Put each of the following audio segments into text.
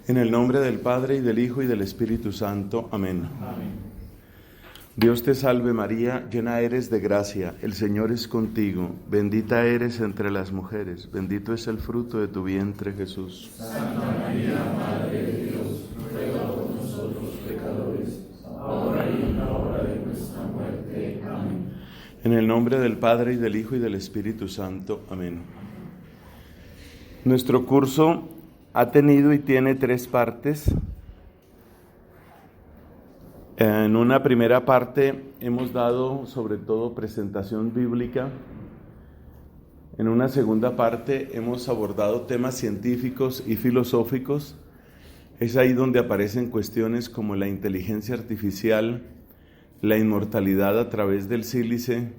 En el nombre del Padre, y del Hijo, y del Espíritu Santo. Amén. Amén. Dios te salve María, llena eres de gracia, el Señor es contigo, bendita eres entre las mujeres, bendito es el fruto de tu vientre, Jesús. Santa María, Madre de Dios, ruega por nosotros pecadores, ahora y en la hora de nuestra muerte. Amén. En el nombre del Padre, y del Hijo, y del Espíritu Santo. Amén. Nuestro curso ha tenido y tiene 3 partes. En una primera parte hemos dado sobre todo presentación bíblica. En una segunda parte hemos abordado temas científicos y filosóficos. Es ahí donde aparecen cuestiones como la inteligencia artificial, la inmortalidad a través del sílice,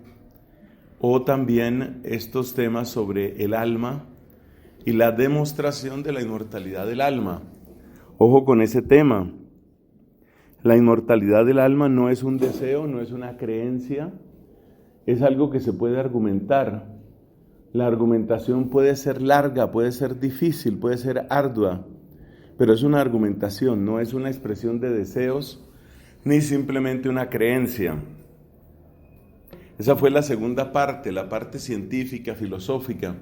o también estos temas sobre el alma y la demostración de la inmortalidad del alma. Ojo con ese tema. La inmortalidad del alma no es un deseo, no es una creencia, es algo que se puede argumentar. La argumentación puede ser larga, puede ser difícil, puede ser ardua, pero es una argumentación, no es una expresión de deseos, ni simplemente una creencia. Esa fue la segunda parte, la parte científica, filosófica.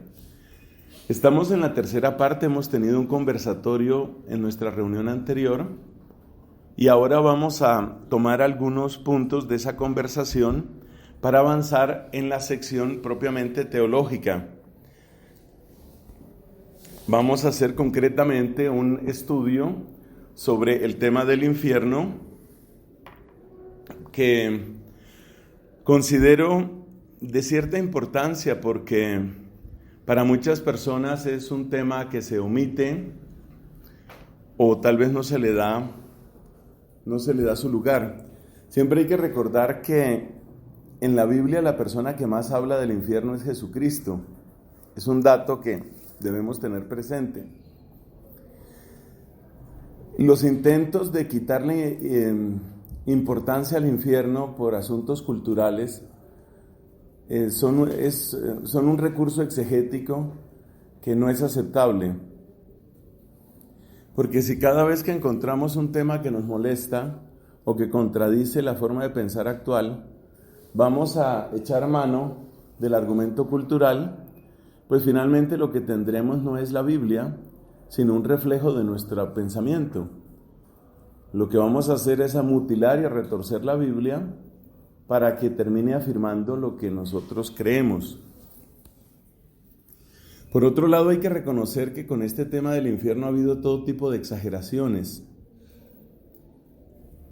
Estamos en la tercera parte, hemos tenido un conversatorio en nuestra reunión anterior, y ahora vamos a tomar algunos puntos de esa conversación para avanzar en la sección propiamente teológica. Vamos a hacer concretamente un estudio sobre el tema del infierno que considero de cierta importancia porque para muchas personas es un tema que se omite o tal vez no se le da su lugar. Siempre hay que recordar que en la Biblia la persona que más habla del infierno es Jesucristo. Es un dato que debemos tener presente. Los intentos de quitarle importancia al infierno por asuntos culturales son un recurso exegético que no es aceptable. Porque si cada vez que encontramos un tema que nos molesta o que contradice la forma de pensar actual, vamos a echar mano del argumento cultural, pues finalmente lo que tendremos no es la Biblia, sino un reflejo de nuestro pensamiento. Lo que vamos a hacer es a mutilar y a retorcer la Biblia para que termine afirmando lo que nosotros creemos. Por otro lado, hay que reconocer que con este tema del infierno ha habido todo tipo de exageraciones.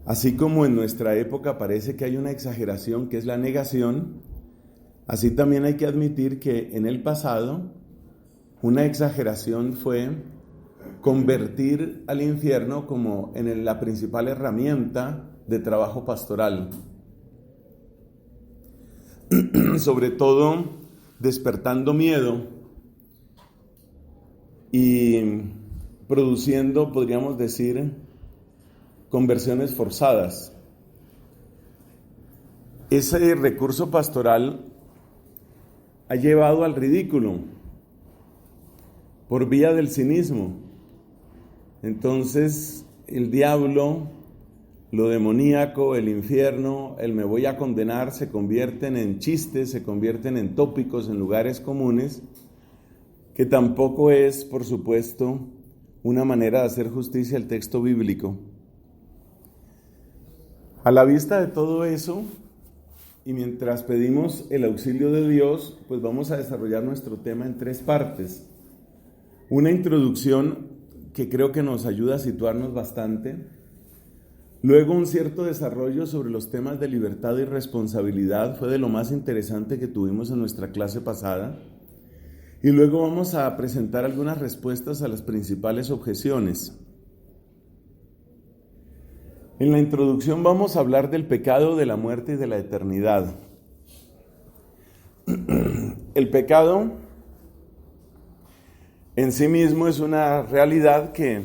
Así como en nuestra época parece que hay una exageración que es la negación, así también hay que admitir que en el pasado una exageración fue convertir al infierno como en la principal herramienta de trabajo pastoral. Sobre todo despertando miedo y produciendo, podríamos decir, conversiones forzadas. Ese recurso pastoral ha llevado al ridículo por vía del cinismo. Entonces, el diablo, lo demoníaco, el infierno, el me voy a condenar, se convierten en chistes, se convierten en tópicos, en lugares comunes, que tampoco es, por supuesto, una manera de hacer justicia al texto bíblico. A la vista de todo eso, y mientras pedimos el auxilio de Dios, pues vamos a desarrollar nuestro tema en 3 partes. Una introducción que creo que nos ayuda a situarnos bastante. Luego un cierto desarrollo sobre los temas de libertad y responsabilidad, fue de lo más interesante que tuvimos en nuestra clase pasada. Y luego vamos a presentar algunas respuestas a las principales objeciones. En la introducción vamos a hablar del pecado, de la muerte y de la eternidad. El pecado en sí mismo es una realidad que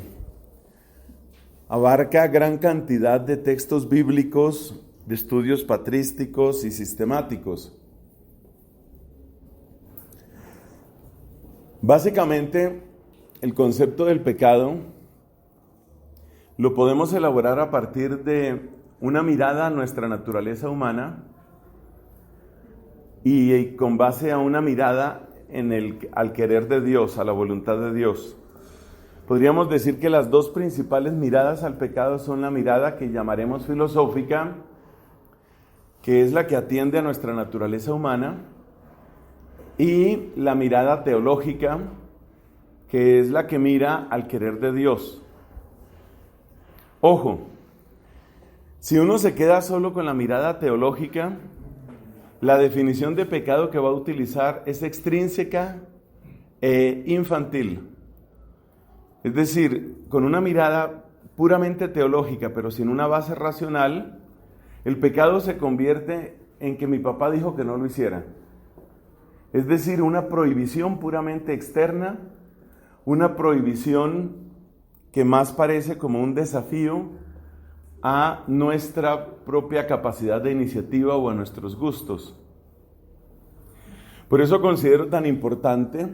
abarca gran cantidad de textos bíblicos, de estudios patrísticos y sistemáticos. Básicamente, el concepto del pecado lo podemos elaborar a partir de una mirada a nuestra naturaleza humana y con base a una mirada al querer de Dios, a la voluntad de Dios. Podríamos decir que las dos principales miradas al pecado son la mirada que llamaremos filosófica, que es la que atiende a nuestra naturaleza humana, y la mirada teológica, que es la que mira al querer de Dios. Ojo, si uno se queda solo con la mirada teológica, la definición de pecado que va a utilizar es extrínseca e infantil. Es decir, con una mirada puramente teológica, pero sin una base racional, el pecado se convierte en que mi papá dijo que no lo hiciera. Es decir, una prohibición puramente externa, una prohibición que más parece como un desafío a nuestra propia capacidad de iniciativa o a nuestros gustos. Por eso considero tan importante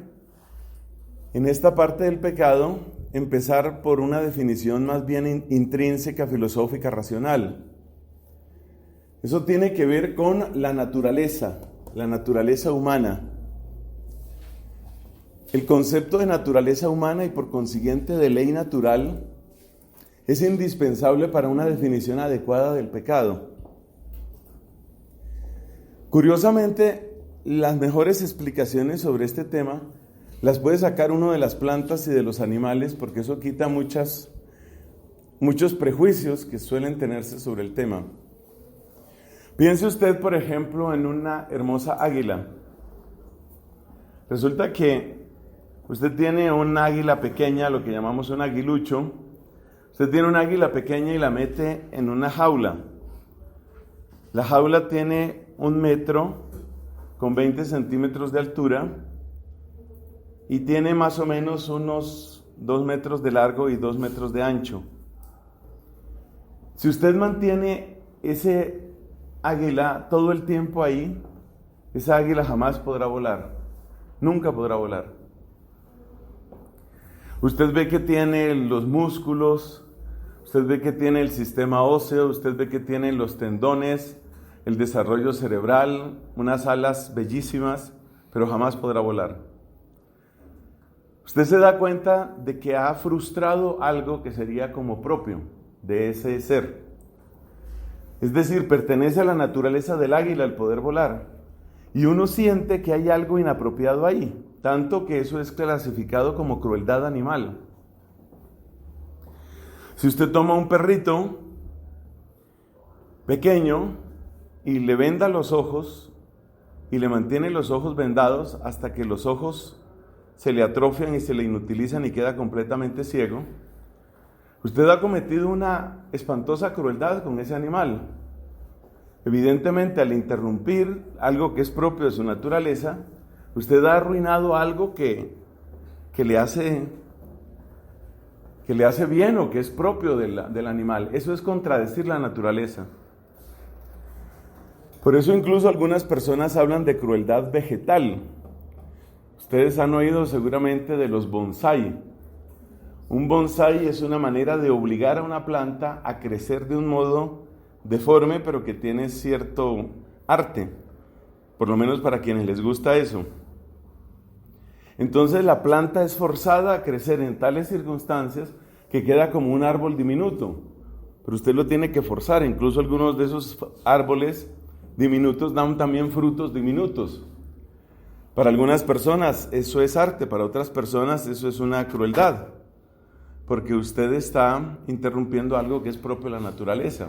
en esta parte del pecado empezar por una definición más bien intrínseca, filosófica, racional. Eso tiene que ver con la naturaleza humana. El concepto de naturaleza humana y por consiguiente de ley natural es indispensable para una definición adecuada del pecado. Curiosamente, las mejores explicaciones sobre este tema las puede sacar uno de las plantas y de los animales, porque eso quita muchos prejuicios que suelen tenerse sobre el tema. Piense usted, por ejemplo, en una hermosa águila. Resulta que usted tiene un águila pequeña, lo que llamamos un aguilucho. Usted tiene una águila pequeña y la mete en una jaula. La jaula tiene 1 metro con 20 centímetros de altura y tiene más o menos unos 2 metros de largo y 2 metros de ancho. Si usted mantiene ese águila todo el tiempo ahí, esa águila jamás podrá volar, nunca podrá volar. Usted ve que tiene los músculos, usted ve que tiene el sistema óseo, usted ve que tiene los tendones, el desarrollo cerebral, unas alas bellísimas, pero jamás podrá volar. Usted se da cuenta de que ha frustrado algo que sería como propio de ese ser. Es decir, pertenece a la naturaleza del águila el poder volar. Y uno siente que hay algo inapropiado ahí, tanto que eso es clasificado como crueldad animal. Si usted toma un perrito pequeño y le venda los ojos y le mantiene los ojos vendados hasta que los ojos se le atrofian y se le inutilizan y queda completamente ciego, usted ha cometido una espantosa crueldad con ese animal. Evidentemente, al interrumpir algo que es propio de su naturaleza, usted ha arruinado algo que le hace bien o que es propio del animal. Eso es contradecir la naturaleza. Por eso incluso algunas personas hablan de crueldad vegetal. Ustedes han oído seguramente de los bonsái. Un bonsái es una manera de obligar a una planta a crecer de un modo deforme, pero que tiene cierto arte, por lo menos para quienes les gusta eso. Entonces la planta es forzada a crecer en tales circunstancias que queda como un árbol diminuto, pero usted lo tiene que forzar. Incluso algunos de esos árboles diminutos dan también frutos diminutos. Para algunas personas eso es arte, para otras personas eso es una crueldad, porque usted está interrumpiendo algo que es propio de la naturaleza.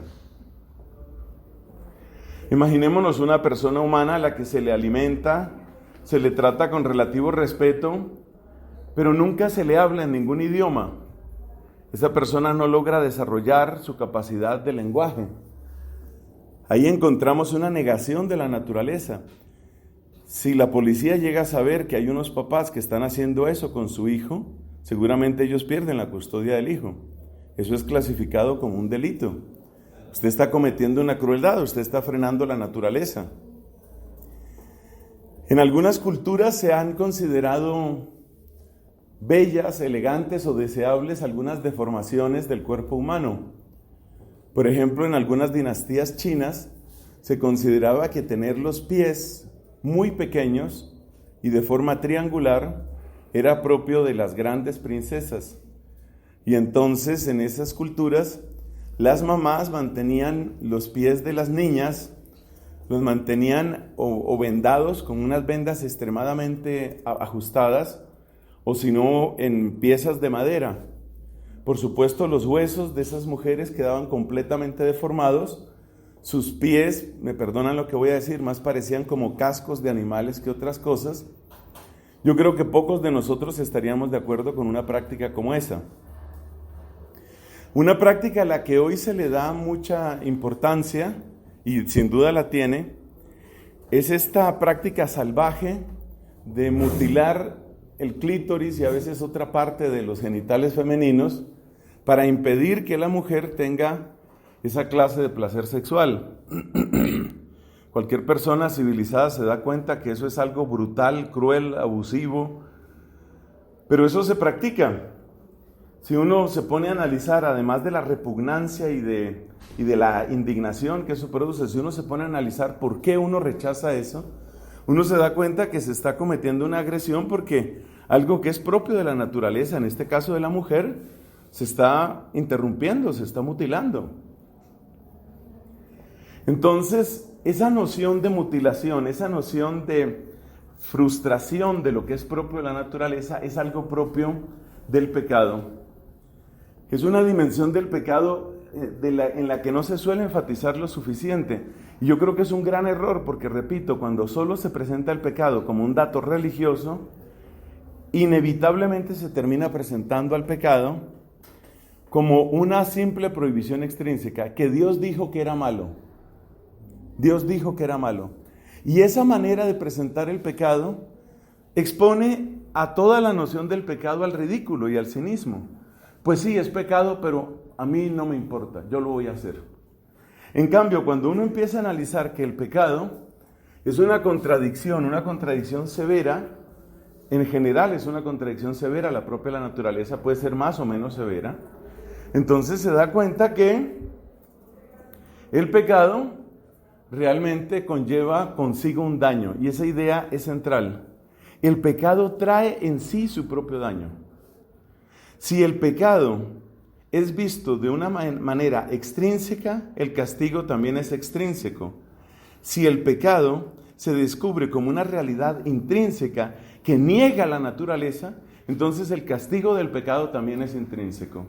Imaginémonos una persona humana a la que se le alimenta, se le trata con relativo respeto, pero nunca se le habla en ningún idioma. Esa persona no logra desarrollar su capacidad de lenguaje. Ahí encontramos una negación de la naturaleza. Si la policía llega a saber que hay unos papás que están haciendo eso con su hijo, seguramente ellos pierden la custodia del hijo. Eso es clasificado como un delito. Usted está cometiendo una crueldad, usted está frenando la naturaleza. En algunas culturas se han considerado bellas, elegantes o deseables algunas deformaciones del cuerpo humano. Por ejemplo, en algunas dinastías chinas se consideraba que tener los pies muy pequeños y de forma triangular era propio de las grandes princesas. Y entonces en esas culturas las mamás mantenían los pies de las niñas, los mantenían o vendados con unas vendas extremadamente ajustadas, o si no en piezas de madera. Por supuesto, los huesos de esas mujeres quedaban completamente deformados. Sus pies, me perdonan lo que voy a decir, más parecían como cascos de animales que otras cosas. Yo creo que pocos de nosotros estaríamos de acuerdo con una práctica como esa. Una práctica a la que hoy se le da mucha importancia, y sin duda la tiene, es esta práctica salvaje de mutilar el clítoris y a veces otra parte de los genitales femeninos para impedir que la mujer tenga esa clase de placer sexual. Cualquier persona civilizada se da cuenta que eso es algo brutal, cruel, abusivo, pero eso se practica. Si uno se pone a analizar, además de la repugnancia y de la indignación que eso produce, si uno se pone a analizar por qué uno rechaza eso, uno se da cuenta que se está cometiendo una agresión porque algo que es propio de la naturaleza, en este caso de la mujer, se está interrumpiendo, se está mutilando. Entonces, esa noción de mutilación, esa noción de frustración de lo que es propio de la naturaleza, es algo propio del pecado. Es una dimensión del pecado en la que no se suele enfatizar lo suficiente. Y yo creo que es un gran error porque, repito, cuando solo se presenta el pecado como un dato religioso, inevitablemente se termina presentando al pecado como una simple prohibición extrínseca, que Dios dijo que era malo. Dios dijo que era malo. Y esa manera de presentar el pecado expone a toda la noción del pecado al ridículo y al cinismo. Pues sí, es pecado, pero a mí no me importa, yo lo voy a hacer. En cambio, cuando uno empieza a analizar que el pecado es una contradicción severa, en general es una contradicción severa, la propia naturaleza puede ser más o menos severa, entonces se da cuenta que el pecado realmente conlleva consigo un daño, y esa idea es central. El pecado trae en sí su propio daño. Si el pecado es visto de una manera extrínseca, el castigo también es extrínseco. Si el pecado se descubre como una realidad intrínseca que niega la naturaleza, entonces el castigo del pecado también es intrínseco.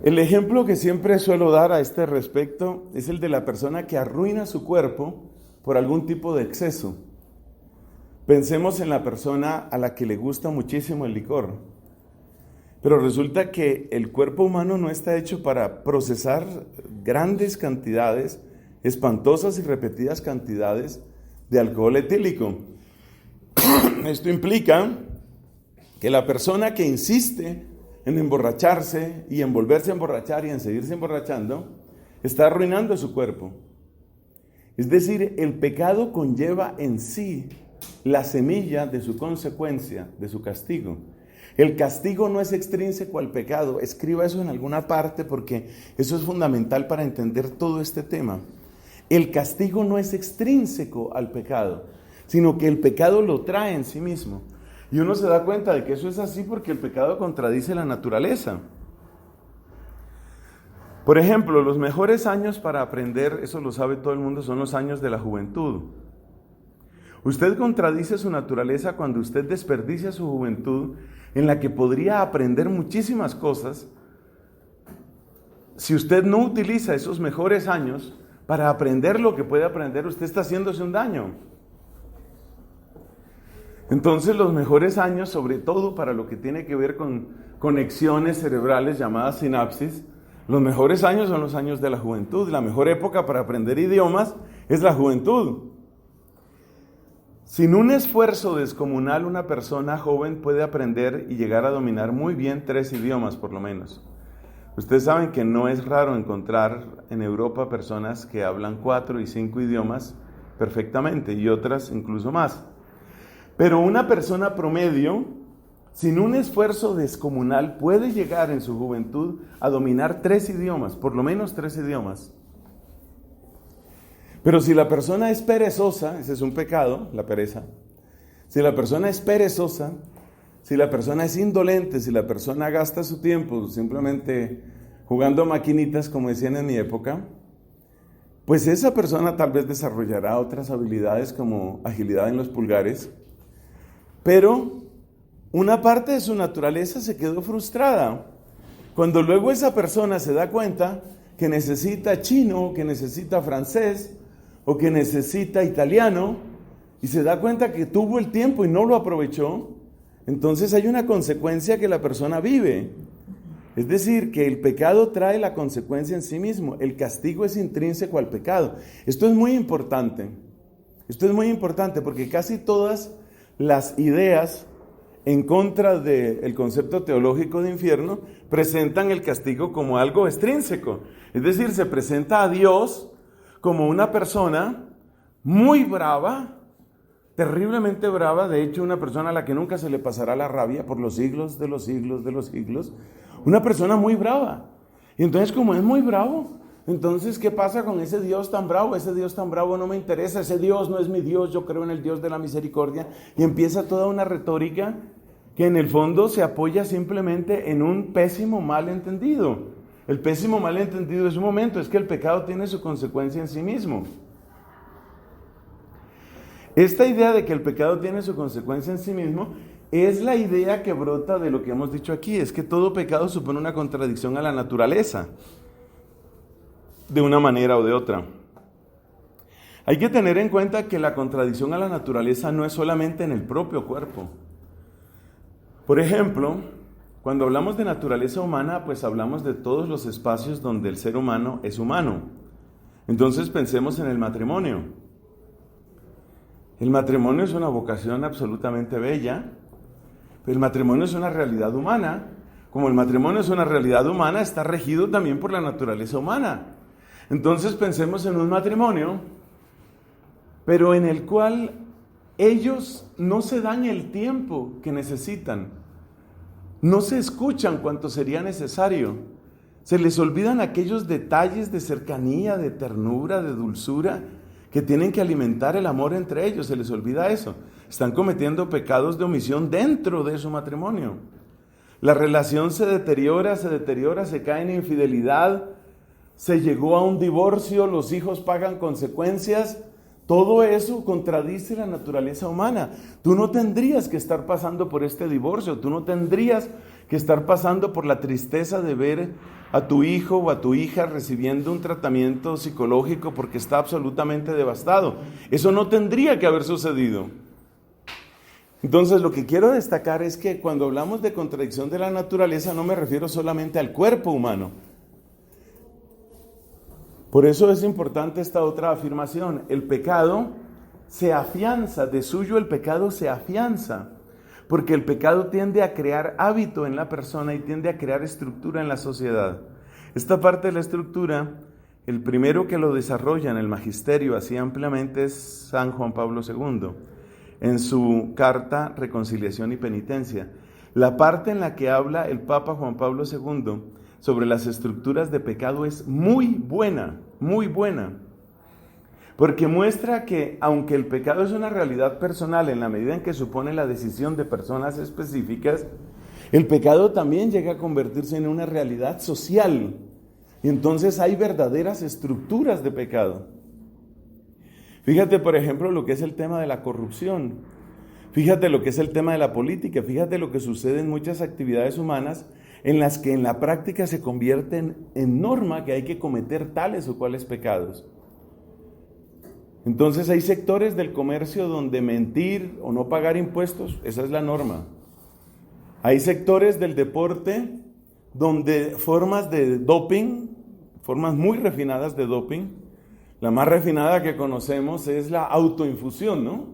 El ejemplo que siempre suelo dar a este respecto es el de la persona que arruina su cuerpo por algún tipo de exceso. Pensemos en la persona a la que le gusta muchísimo el licor. Pero resulta que el cuerpo humano no está hecho para procesar grandes cantidades, espantosas y repetidas cantidades de alcohol etílico. Esto implica que la persona que insiste en emborracharse y en volverse a emborrachar y en seguirse emborrachando, está arruinando su cuerpo. Es decir, el pecado conlleva en sí la semilla de su consecuencia, de su castigo. El castigo no es extrínseco al pecado. Escriba eso en alguna parte porque eso es fundamental para entender todo este tema. El castigo no es extrínseco al pecado, sino que el pecado lo trae en sí mismo. Y uno se da cuenta de que eso es así porque el pecado contradice la naturaleza. Por ejemplo, los mejores años para aprender, eso lo sabe todo el mundo, son los años de la juventud. Usted contradice su naturaleza cuando usted desperdicia su juventud en la que podría aprender muchísimas cosas. Si usted no utiliza esos mejores años para aprender lo que puede aprender, usted está haciéndose un daño. Entonces los mejores años, sobre todo para lo que tiene que ver con conexiones cerebrales llamadas sinapsis, los mejores años son los años de la juventud. La mejor época para aprender idiomas es la juventud. Sin un esfuerzo descomunal, una persona joven puede aprender y llegar a dominar muy bien 3 idiomas por lo menos. Ustedes saben que no es raro encontrar en Europa personas que hablan 4 y 5 idiomas perfectamente y otras incluso más. Pero una persona promedio, sin un esfuerzo descomunal, puede llegar en su juventud a dominar 3 idiomas, por lo menos 3 idiomas. Pero si la persona es perezosa, ese es un pecado, la pereza. Si la persona es perezosa, si la persona es indolente, si la persona gasta su tiempo simplemente jugando maquinitas, como decían en mi época, pues esa persona tal vez desarrollará otras habilidades como agilidad en los pulgares, pero una parte de su naturaleza se quedó frustrada. Cuando luego esa persona se da cuenta que necesita chino, que necesita francés o que necesita italiano, y se da cuenta que tuvo el tiempo y no lo aprovechó, entonces hay una consecuencia que la persona vive. Es decir, que el pecado trae la consecuencia en sí mismo. El castigo es intrínseco al pecado. Esto es muy importante. Esto es muy importante porque casi todas las ideas en contra del concepto teológico de infierno presentan el castigo como algo extrínseco. Es decir, se presenta a Dios como una persona muy brava, terriblemente brava, de hecho una persona a la que nunca se le pasará la rabia por los siglos de los siglos de los siglos, una persona muy brava. Y entonces como es muy bravo, entonces ¿qué pasa con ese Dios tan bravo? Ese Dios tan bravo no me interesa, ese Dios no es mi Dios, yo creo en el Dios de la misericordia. Y empieza toda una retórica que en el fondo se apoya simplemente en un pésimo malentendido. El pésimo malentendido es un momento, es que el pecado tiene su consecuencia en sí mismo. Esta idea de que el pecado tiene su consecuencia en sí mismo es la idea que brota de lo que hemos dicho aquí, es que todo pecado supone una contradicción a la naturaleza, de una manera o de otra. Hay que tener en cuenta que la contradicción a la naturaleza no es solamente en el propio cuerpo. Por ejemplo, cuando hablamos de naturaleza humana, pues hablamos de todos los espacios donde el ser humano es humano. Entonces pensemos en el matrimonio. El matrimonio es una vocación absolutamente bella, pero el matrimonio es una realidad humana. Como el matrimonio es una realidad humana, está regido también por la naturaleza humana. Entonces pensemos en un matrimonio, pero en el cual ellos no se dan el tiempo que necesitan, no se escuchan cuanto sería necesario, se les olvidan aquellos detalles de cercanía, de ternura, de dulzura, que tienen que alimentar el amor entre ellos, se les olvida eso. Están cometiendo pecados de omisión dentro de su matrimonio. La relación se deteriora, se cae en infidelidad, se llegó a un divorcio, los hijos pagan consecuencias. Todo eso contradice la naturaleza humana. Tú no tendrías que estar pasando por este divorcio, tú no tendrías que estar pasando por la tristeza de ver a tu hijo o a tu hija recibiendo un tratamiento psicológico porque está absolutamente devastado. Eso no tendría que haber sucedido. Entonces, lo que quiero destacar es que cuando hablamos de contradicción de la naturaleza no me refiero solamente al cuerpo humano. Por eso es importante esta otra afirmación. El pecado se afianza, de suyo el pecado se afianza, porque el pecado tiende a crear hábito en la persona y tiende a crear estructura en la sociedad. Esta parte de la estructura, el primero que lo desarrolla en el magisterio así ampliamente es San Juan Pablo II, en su carta Reconciliación y Penitencia. La parte en la que habla el Papa Juan Pablo II sobre las estructuras de pecado es muy buena, porque muestra que aunque el pecado es una realidad personal en la medida en que supone la decisión de personas específicas, el pecado también llega a convertirse en una realidad social. Y entonces hay verdaderas estructuras de pecado. Fíjate, por ejemplo, lo que es el tema de la corrupción. Fíjate lo que es el tema de la política. Fíjate lo que sucede en muchas actividades humanas en las que en la práctica se convierten en norma que hay que cometer tales o cuales pecados. Entonces hay sectores del comercio donde mentir o no pagar impuestos, esa es la norma. Hay sectores del deporte donde formas de doping, formas muy refinadas de doping, la más refinada que conocemos es la autoinfusión, ¿no?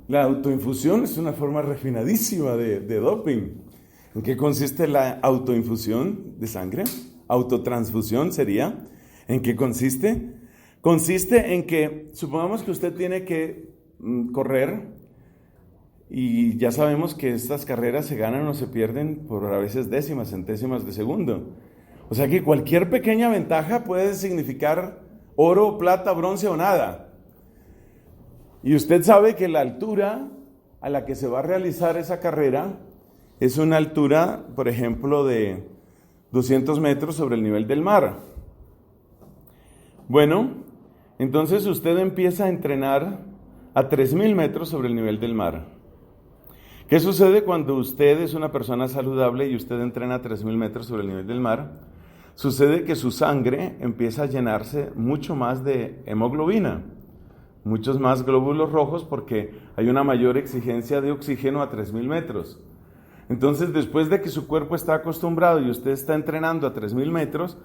La autoinfusión es una forma refinadísima de doping. ¿En qué consiste la autoinfusión de sangre? Autotransfusión sería. ¿En qué consiste? Consiste en que, supongamos que usted tiene que correr Y ya sabemos que estas carreras se ganan o se pierden por a veces décimas, centésimas de segundo. O sea que cualquier pequeña ventaja puede significar oro, plata, bronce o nada. Y usted sabe que la altura a la que se va a realizar esa carrera es una altura, por ejemplo, de 200 metros sobre el nivel del mar. Bueno, entonces usted empieza a entrenar a 3.000 metros sobre el nivel del mar. ¿Qué sucede cuando usted es una persona saludable y usted entrena a 3.000 metros sobre el nivel del mar? Sucede que su sangre empieza a llenarse mucho más de hemoglobina, muchos más glóbulos rojos, porque hay una mayor exigencia de oxígeno a 3.000 metros. Entonces, después de que su cuerpo está acostumbrado y usted está entrenando a 3.000 metros,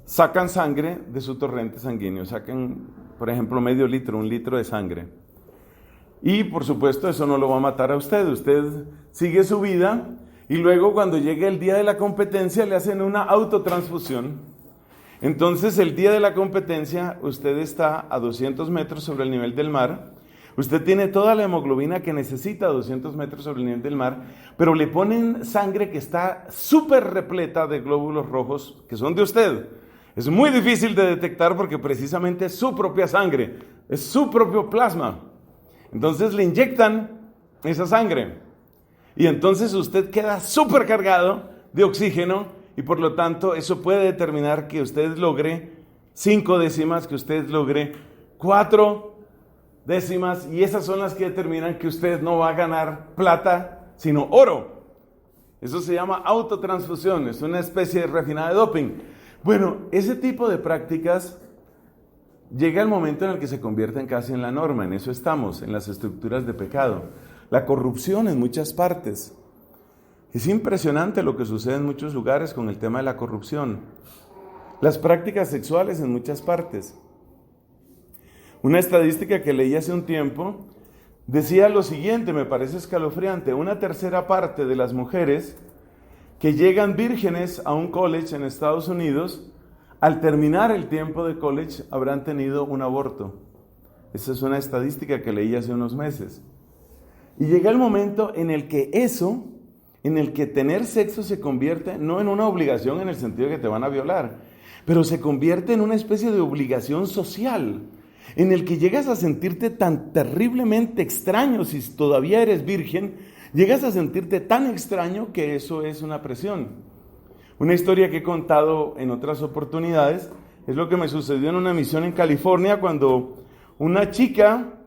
sacan sangre de su torrente sanguíneo, sacan, por ejemplo, medio litro, 1 litro de sangre. Y, por supuesto, eso no lo va a matar a usted. Usted sigue su vida y luego, cuando llegue el día de la competencia, le hacen una autotransfusión. Entonces, el día de la competencia, usted está a 200 metros sobre el nivel del mar. Usted tiene toda la hemoglobina que necesita a 200 metros sobre el nivel del mar, pero le ponen sangre que está súper repleta de glóbulos rojos que son de usted. Es muy difícil de detectar porque precisamente es su propia sangre, es su propio plasma. Entonces le inyectan esa sangre y entonces usted queda súper cargado de oxígeno y por lo tanto eso puede determinar que usted logre 5 décimas, que usted logre 4 décimas, y esas son las que determinan que usted no va a ganar plata sino oro. Eso se llama autotransfusión, es una especie de refinada de doping. Bueno, ese tipo de prácticas llega el momento en el que se convierten casi en la norma. En eso estamos, en las estructuras de pecado. La corrupción en muchas partes. Es impresionante lo que sucede en muchos lugares con el tema de la corrupción. Las prácticas sexuales en muchas partes. Una estadística que leí hace un tiempo decía lo siguiente, me parece escalofriante: 1/3 parte de las mujeres que llegan vírgenes a un college en Estados Unidos, al terminar el tiempo de college, habrán tenido un aborto. Esa es una estadística que leí hace unos meses. Y llega el momento en el que tener sexo se convierte no en una obligación en el sentido de que te van a violar, pero se convierte en una especie de obligación social, en el que llegas a sentirte tan terriblemente extraño si todavía eres virgen, llegas a sentirte tan extraño que eso es una presión. Una historia que he contado en otras oportunidades es lo que me sucedió en una misión en California, cuando una chica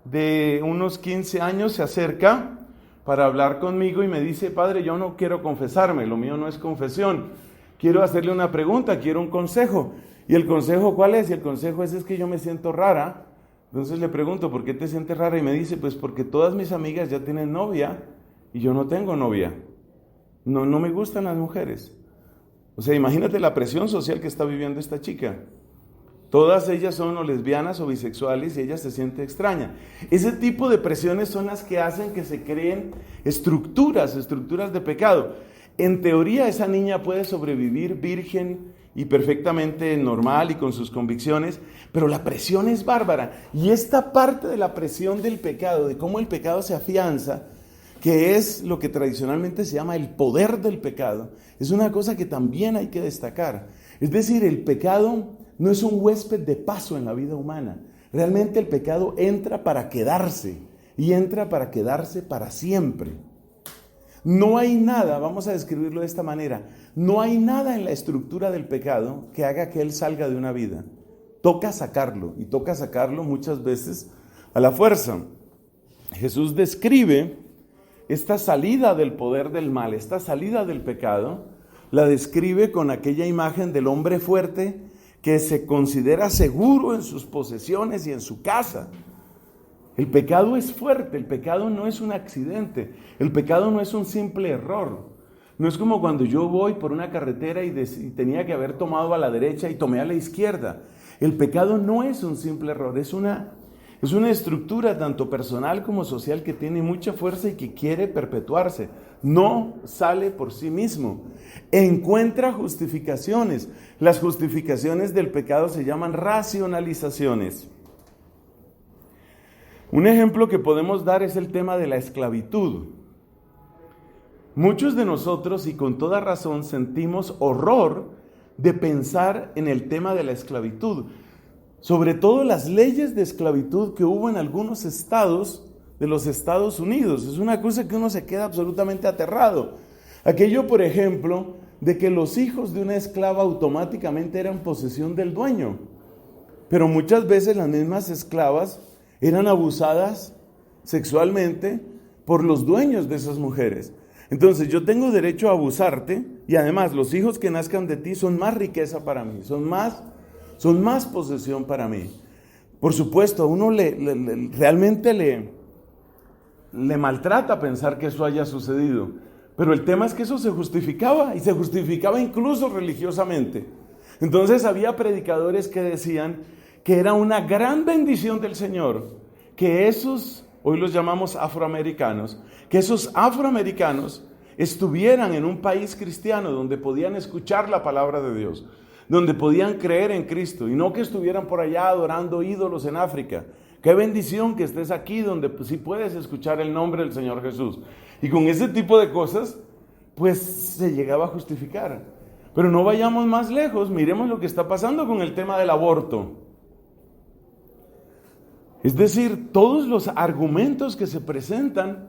de unos 15 años se acerca para hablar conmigo y me dice: padre, yo no quiero confesarme, lo mío no es confesión, quiero hacerle una pregunta, quiero un consejo. ¿Y el consejo cuál es? Y el consejo es que yo me siento rara. Entonces le pregunto: ¿por qué te sientes rara? Y me dice: pues porque todas mis amigas ya tienen novia y yo no tengo novia. No me gustan las mujeres. O sea, imagínate la presión social que está viviendo esta chica. Todas ellas son o lesbianas o bisexuales y ella se siente extraña. Ese tipo de presiones son las que hacen que se creen estructuras de pecado. En teoría, esa niña puede sobrevivir virgen y perfectamente normal y con sus convicciones, pero la presión es bárbara. Y esta parte de la presión del pecado, de cómo el pecado se afianza, que es lo que tradicionalmente se llama el poder del pecado, es una cosa que también hay que destacar. Es decir, el pecado no es un huésped de paso en la vida humana. Realmente el pecado entra para quedarse, y entra para quedarse para siempre. No hay nada, vamos a describirlo de esta manera, no hay nada en la estructura del pecado que haga que él salga de una vida. Toca sacarlo, y toca sacarlo muchas veces a la fuerza. Jesús describe esta salida del poder del mal, esta salida del pecado, la describe con aquella imagen del hombre fuerte que se considera seguro en sus posesiones y en su casa. El pecado es fuerte, el pecado no es un accidente, el pecado no es un simple error. No es como cuando yo voy por una carretera y tenía que haber tomado a la derecha y tomé a la izquierda. El pecado no es un simple error, es una estructura tanto personal como social que tiene mucha fuerza y que quiere perpetuarse. No sale por sí mismo. Encuentra justificaciones. Las justificaciones del pecado se llaman racionalizaciones. Un ejemplo que podemos dar es el tema de la esclavitud. Muchos de nosotros, y con toda razón, sentimos horror de pensar en el tema de la esclavitud. Sobre todo las leyes de esclavitud que hubo en algunos estados de los Estados Unidos. Es una cosa que uno se queda absolutamente aterrado. Aquello, por ejemplo, de que los hijos de una esclava automáticamente eran posesión del dueño. Pero muchas veces las mismas esclavas eran abusadas sexualmente por los dueños de esas mujeres. Entonces yo tengo derecho a abusarte y además los hijos que nazcan de ti son más riqueza para mí, son más posesión para mí. Por supuesto, a uno realmente le maltrata pensar que eso haya sucedido, pero el tema es que eso se justificaba y se justificaba incluso religiosamente. Entonces había predicadores que decían que era una gran bendición del Señor que esos, hoy los llamamos afroamericanos, que esos afroamericanos estuvieran en un país cristiano donde podían escuchar la palabra de Dios, donde podían creer en Cristo y no que estuvieran por allá adorando ídolos en África. Qué bendición que estés aquí donde sí puedes escuchar el nombre del Señor Jesús. Y con ese tipo de cosas, pues se llegaba a justificar. Pero no vayamos más lejos, miremos lo que está pasando con el tema del aborto. Es decir, todos los argumentos que se presentan,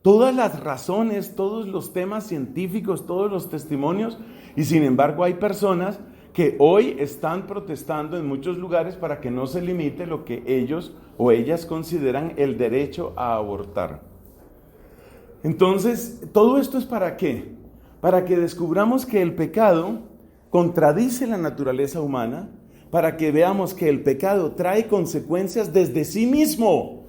todas las razones, todos los temas científicos, todos los testimonios, y sin embargo hay personas que hoy están protestando en muchos lugares para que no se limite lo que ellos o ellas consideran el derecho a abortar. Entonces, ¿todo esto es para qué? Para que descubramos que el pecado contradice la naturaleza humana, para que veamos que el pecado trae consecuencias desde sí mismo.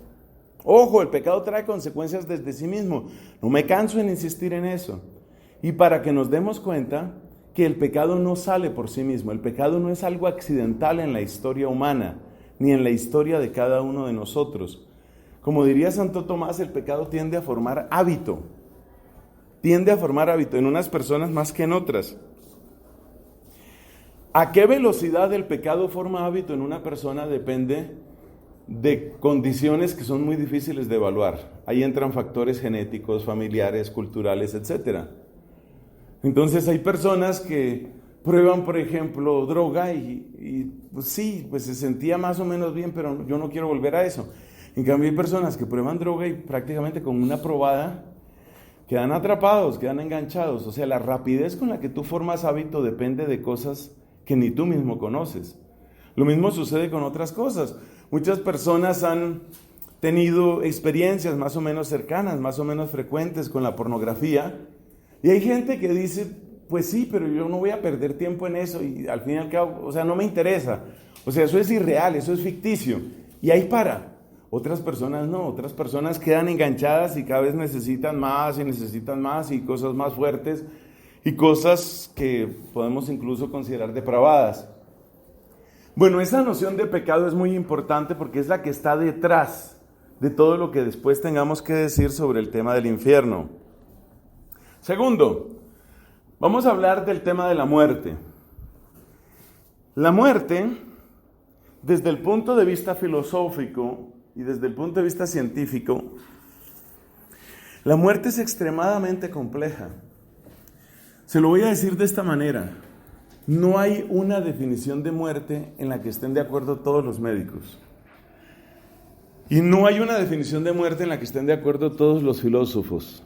Ojo, el pecado trae consecuencias desde sí mismo. No me canso en insistir en eso. Y para que nos demos cuenta que el pecado no sale por sí mismo. El pecado no es algo accidental en la historia humana, ni en la historia de cada uno de nosotros. Como diría Santo Tomás, el pecado tiende a formar hábito. Tiende a formar hábito en unas personas más que en otras. ¿A qué velocidad el pecado forma hábito en una persona? Depende de condiciones que son muy difíciles de evaluar. Ahí entran factores genéticos, familiares, culturales, etc. Entonces hay personas que prueban, por ejemplo, droga y pues sí, pues se sentía más o menos bien, pero yo no quiero volver a eso. En cambio hay personas que prueban droga y prácticamente con una probada quedan atrapados, quedan enganchados. O sea, la rapidez con la que tú formas hábito depende de cosas que ni tú mismo conoces. Lo mismo sucede con otras cosas. Muchas personas han tenido experiencias más o menos cercanas, más o menos frecuentes con la pornografía. Y hay gente que dice, pues sí, pero yo no voy a perder tiempo en eso y al fin y al cabo, o sea, no me interesa. O sea, eso es irreal, eso es ficticio. Y ahí para. Otras personas no, otras personas quedan enganchadas y cada vez necesitan más y cosas más fuertes y cosas que podemos incluso considerar depravadas. Bueno, esa noción de pecado es muy importante porque es la que está detrás de todo lo que después tengamos que decir sobre el tema del infierno. Segundo, vamos a hablar del tema de la muerte. La muerte, desde el punto de vista filosófico y desde el punto de vista científico, la muerte es extremadamente compleja. Se lo voy a decir de esta manera. No hay una definición de muerte en la que estén de acuerdo todos los médicos. Y no hay una definición de muerte en la que estén de acuerdo todos los filósofos.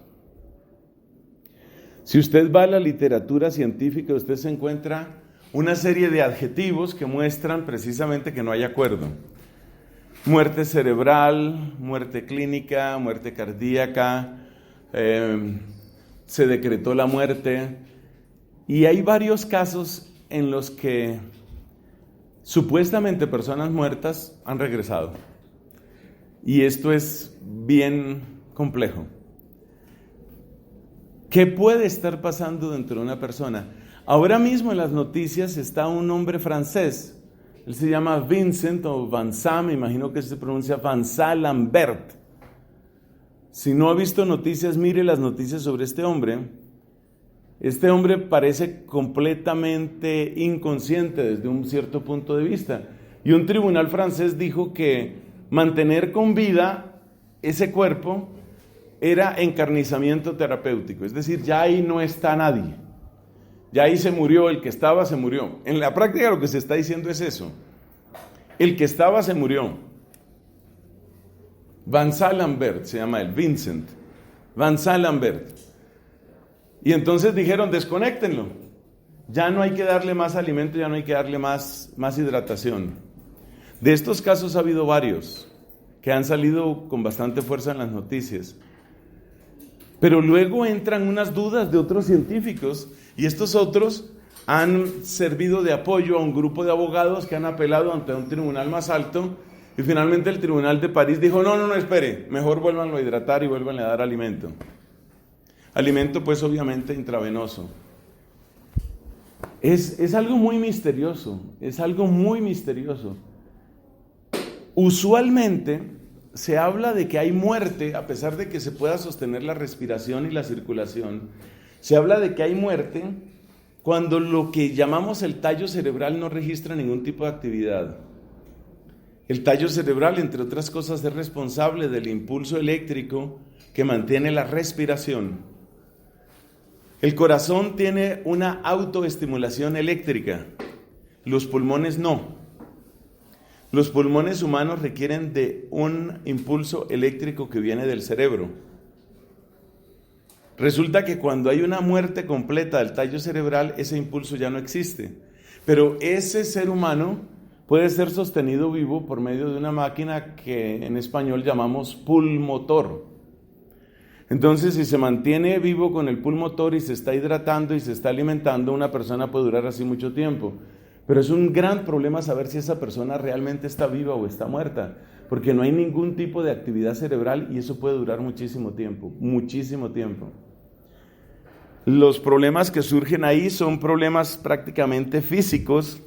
Si usted va a la literatura científica, usted se encuentra una serie de adjetivos que muestran precisamente que no hay acuerdo. Muerte cerebral, muerte clínica, muerte cardíaca, se decretó la muerte. Y hay varios casos en los que supuestamente personas muertas han regresado. Y esto es bien complejo. ¿Qué puede estar pasando dentro de una persona? Ahora mismo en las noticias está un hombre francés. Él se llama Vincent o Vincent, me imagino que se pronuncia Vincent Lambert. Si no ha visto noticias, mire las noticias sobre este hombre. Este hombre parece completamente inconsciente desde un cierto punto de vista. Y un tribunal francés dijo que mantener con vida ese cuerpo era encarnizamiento terapéutico, es decir, ya ahí no está nadie, ya ahí se murió, el que estaba se murió. En la práctica lo que se está diciendo es eso, el que estaba se murió. Vincent Lambert se llama él, Vincent Lambert. Y entonces dijeron, desconéctenlo, ya no hay que darle más alimento, ya no hay que darle más hidratación. De estos casos ha habido varios que han salido con bastante fuerza en las noticias. Pero luego entran unas dudas de otros científicos y estos otros han servido de apoyo a un grupo de abogados que han apelado ante un tribunal más alto y finalmente el tribunal de París dijo, no, espere, mejor vuélvanlo a hidratar y vuélvanle a dar alimento. Alimento pues obviamente intravenoso. Es algo muy misterioso, Usualmente se habla de que hay muerte, a pesar de que se pueda sostener la respiración y la circulación, se habla de que hay muerte cuando lo que llamamos el tallo cerebral no registra ningún tipo de actividad. El tallo cerebral, entre otras cosas, es responsable del impulso eléctrico que mantiene la respiración. El corazón tiene una autoestimulación eléctrica, los pulmones no. Los pulmones humanos requieren de un impulso eléctrico que viene del cerebro. Resulta que cuando hay una muerte completa del tallo cerebral, ese impulso ya no existe. Pero ese ser humano puede ser sostenido vivo por medio de una máquina que en español llamamos pulmotor. Entonces, si se mantiene vivo con el pulmotor y se está hidratando y se está alimentando, una persona puede durar así mucho tiempo. Pero es un gran problema saber si esa persona realmente está viva o está muerta, porque no hay ningún tipo de actividad cerebral y eso puede durar muchísimo tiempo. Los problemas que surgen ahí son problemas prácticamente físicos.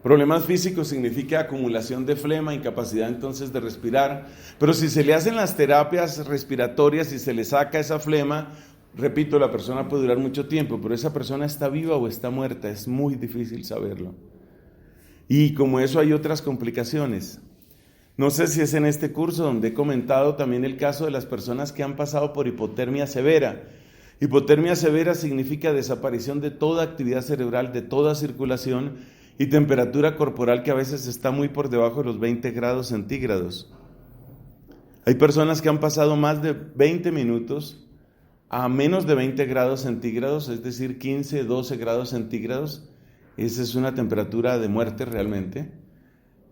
Problemas físicos significa acumulación de flema, incapacidad entonces de respirar, pero si se le hacen las terapias respiratorias y se le saca esa flema, repito, la persona puede durar mucho tiempo, pero esa persona está viva o está muerta, es muy difícil saberlo. Y como eso hay otras complicaciones. No sé si es en este curso donde he comentado también el caso de las personas que han pasado por hipotermia severa. Hipotermia severa significa desaparición de toda actividad cerebral, de toda circulación y temperatura corporal que a veces está muy por debajo de los 20 grados centígrados. Hay personas que han pasado más de 20 minutos a menos de 20 grados centígrados, es decir, 15, 12 grados centígrados. Esa es una temperatura de muerte realmente.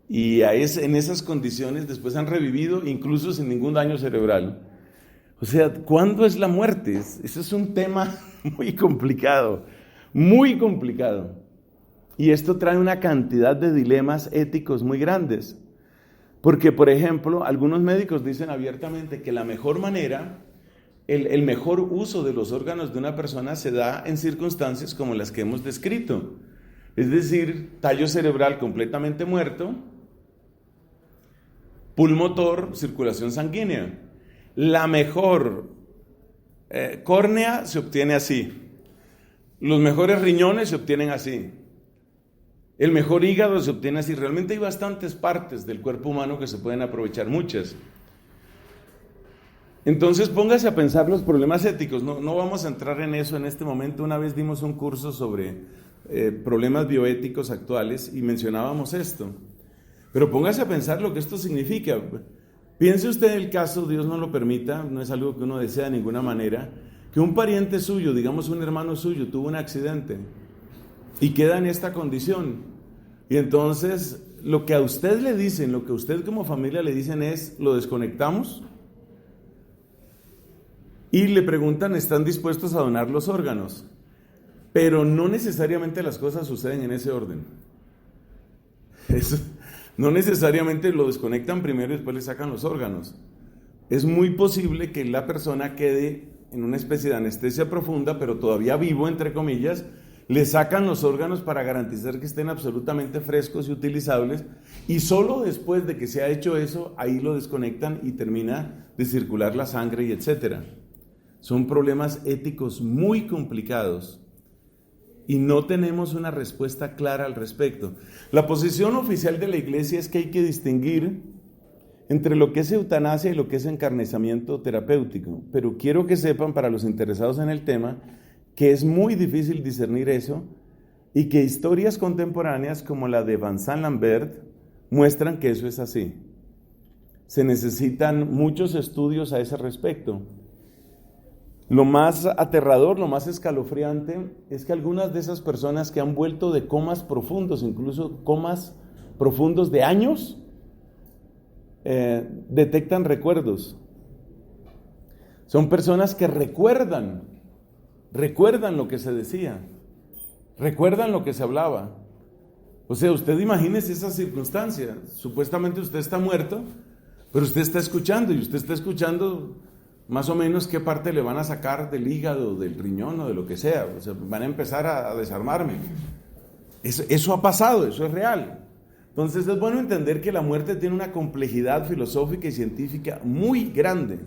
Y en esas condiciones después han revivido incluso sin ningún daño cerebral. O sea, ¿cuándo es la muerte? Ese es un tema muy complicado. Y esto trae una cantidad de dilemas éticos muy grandes. Porque, por ejemplo, algunos médicos dicen abiertamente que la mejor manera, el mejor uso de los órganos de una persona se da en circunstancias como las que hemos descrito. Es decir, tallo cerebral completamente muerto, pulmotor, circulación sanguínea. La mejor córnea se obtiene así. Los mejores riñones se obtienen así. El mejor hígado se obtiene así. Realmente hay bastantes partes del cuerpo humano que se pueden aprovechar, muchas. Entonces póngase a pensar los problemas éticos. No vamos a entrar en eso en este momento. Una vez dimos un curso sobre problemas bioéticos actuales y mencionábamos esto. Pero póngase a pensar lo que esto significa. Piense usted el caso, Dios no lo permita, no es algo que uno desea de ninguna manera, que un pariente suyo, digamos un hermano suyo, tuvo un accidente y queda en esta condición. Y entonces lo que a usted le dicen, lo que a usted como familia le dicen es, lo desconectamos y le preguntan, ¿están dispuestos a donar los órganos? Pero no necesariamente las cosas suceden en ese orden. No necesariamente lo desconectan primero y después le sacan los órganos. Es muy posible que la persona quede en una especie de anestesia profunda, pero todavía vivo, entre comillas, le sacan los órganos para garantizar que estén absolutamente frescos y utilizables, y solo después de que se ha hecho eso, ahí lo desconectan y termina de circular la sangre y etcétera. Son problemas éticos muy complicados. y no tenemos una respuesta clara al respecto. La posición oficial de la Iglesia es que hay que distinguir entre lo que es eutanasia y lo que es encarnizamiento terapéutico, pero quiero que sepan, para los interesados en el tema, que es muy difícil discernir eso y que historias contemporáneas como la de Vincent Lambert muestran que eso es así. Se necesitan muchos estudios a ese respecto. Lo más aterrador, lo más escalofriante, es que algunas de esas personas que han vuelto de comas profundos, incluso comas profundos de años, detectan recuerdos. Son personas que recuerdan lo que se decía, recuerdan lo que se hablaba. O sea, usted imagínese esa circunstancia. Supuestamente usted está muerto, pero usted está escuchando, y usted está escuchando más o menos qué parte le van a sacar del hígado, del riñón o de lo que sea. O sea, van a empezar a desarmarme. Eso ha pasado, eso es real. Entonces es bueno entender que la muerte tiene una complejidad filosófica y científica muy grande.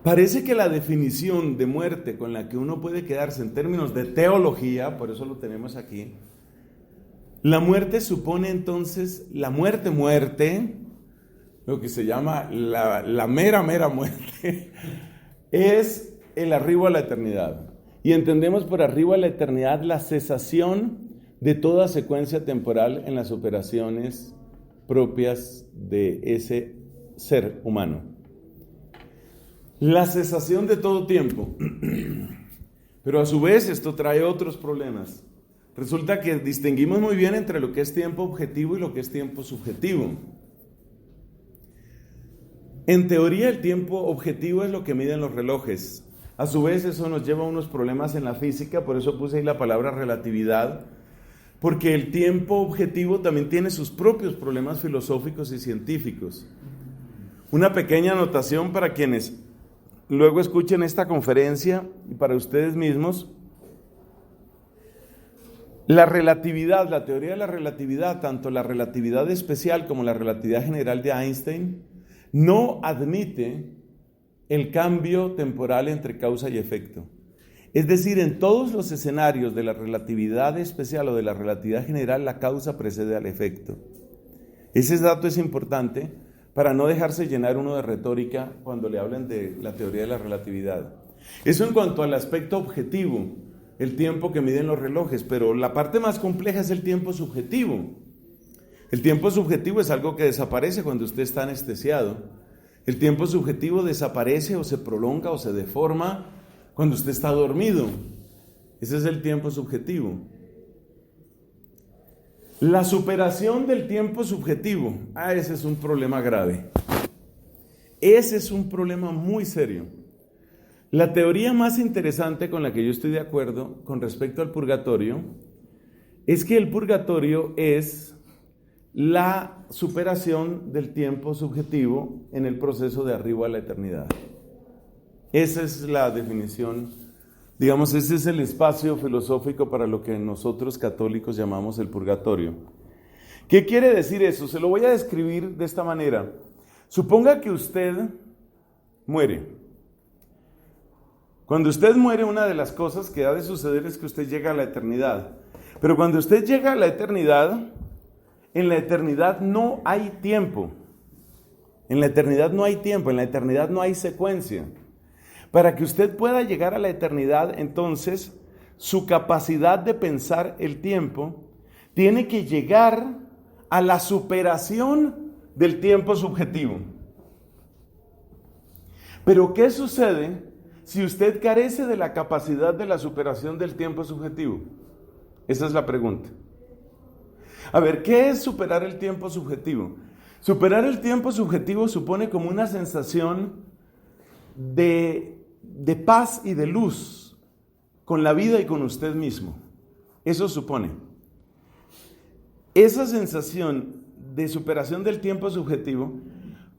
Parece que la definición de muerte con la que uno puede quedarse en términos de teología, por eso lo tenemos aquí, la muerte supone entonces la muerte, lo que se llama la mera muerte, es el arribo a la eternidad. Y entendemos por arribo a la eternidad la cesación de toda secuencia temporal en las operaciones propias de ese ser humano. La cesación de todo tiempo. Pero a su vez esto trae otros problemas. Resulta que distinguimos muy bien entre lo que es tiempo objetivo y lo que es tiempo subjetivo. En teoría, el tiempo objetivo es lo que miden los relojes. A su vez, eso nos lleva a unos problemas en la física, por eso puse ahí la palabra relatividad, porque el tiempo objetivo también tiene sus propios problemas filosóficos y científicos. Una pequeña anotación para quienes luego escuchen esta conferencia y para ustedes mismos. La relatividad, la teoría de la relatividad, tanto la relatividad especial como la relatividad general de Einstein, no admite el cambio temporal entre causa y efecto. Es decir, en todos los escenarios de la relatividad especial o de la relatividad general, la causa precede al efecto. Ese dato es importante para no dejarse llenar uno de retórica cuando le hablan de la teoría de la relatividad. Eso en cuanto al aspecto objetivo, el tiempo que miden los relojes, pero la parte más compleja es el tiempo subjetivo. El tiempo subjetivo es algo que desaparece cuando usted está anestesiado. El tiempo subjetivo desaparece o se prolonga o se deforma cuando usted está dormido. Ese es el tiempo subjetivo. La superación del tiempo subjetivo, ese es un problema grave. Ese es un problema muy serio. La teoría más interesante con la que yo estoy de acuerdo con respecto al purgatorio es que el purgatorio es la superación del tiempo subjetivo en el proceso de arribo a la eternidad. Esa es la definición, digamos, ese es el espacio filosófico para lo que nosotros católicos llamamos el purgatorio. ¿Qué quiere decir eso? Se lo voy a describir de esta manera. Suponga que usted muere. Cuando usted muere, una de las cosas que ha de suceder es que usted llega a la eternidad. Pero cuando usted llega a la eternidad, en la eternidad no hay tiempo. En la eternidad no hay tiempo, en la eternidad no hay secuencia. Para que usted pueda llegar a la eternidad, entonces, su capacidad de pensar el tiempo tiene que llegar a la superación del tiempo subjetivo. Pero ¿qué sucede si usted carece de la capacidad de la superación del tiempo subjetivo? Esa es la pregunta. A ver, ¿qué es superar el tiempo subjetivo? Superar el tiempo subjetivo supone como una sensación de paz y de luz con la vida y con usted mismo. Eso supone. Esa sensación de superación del tiempo subjetivo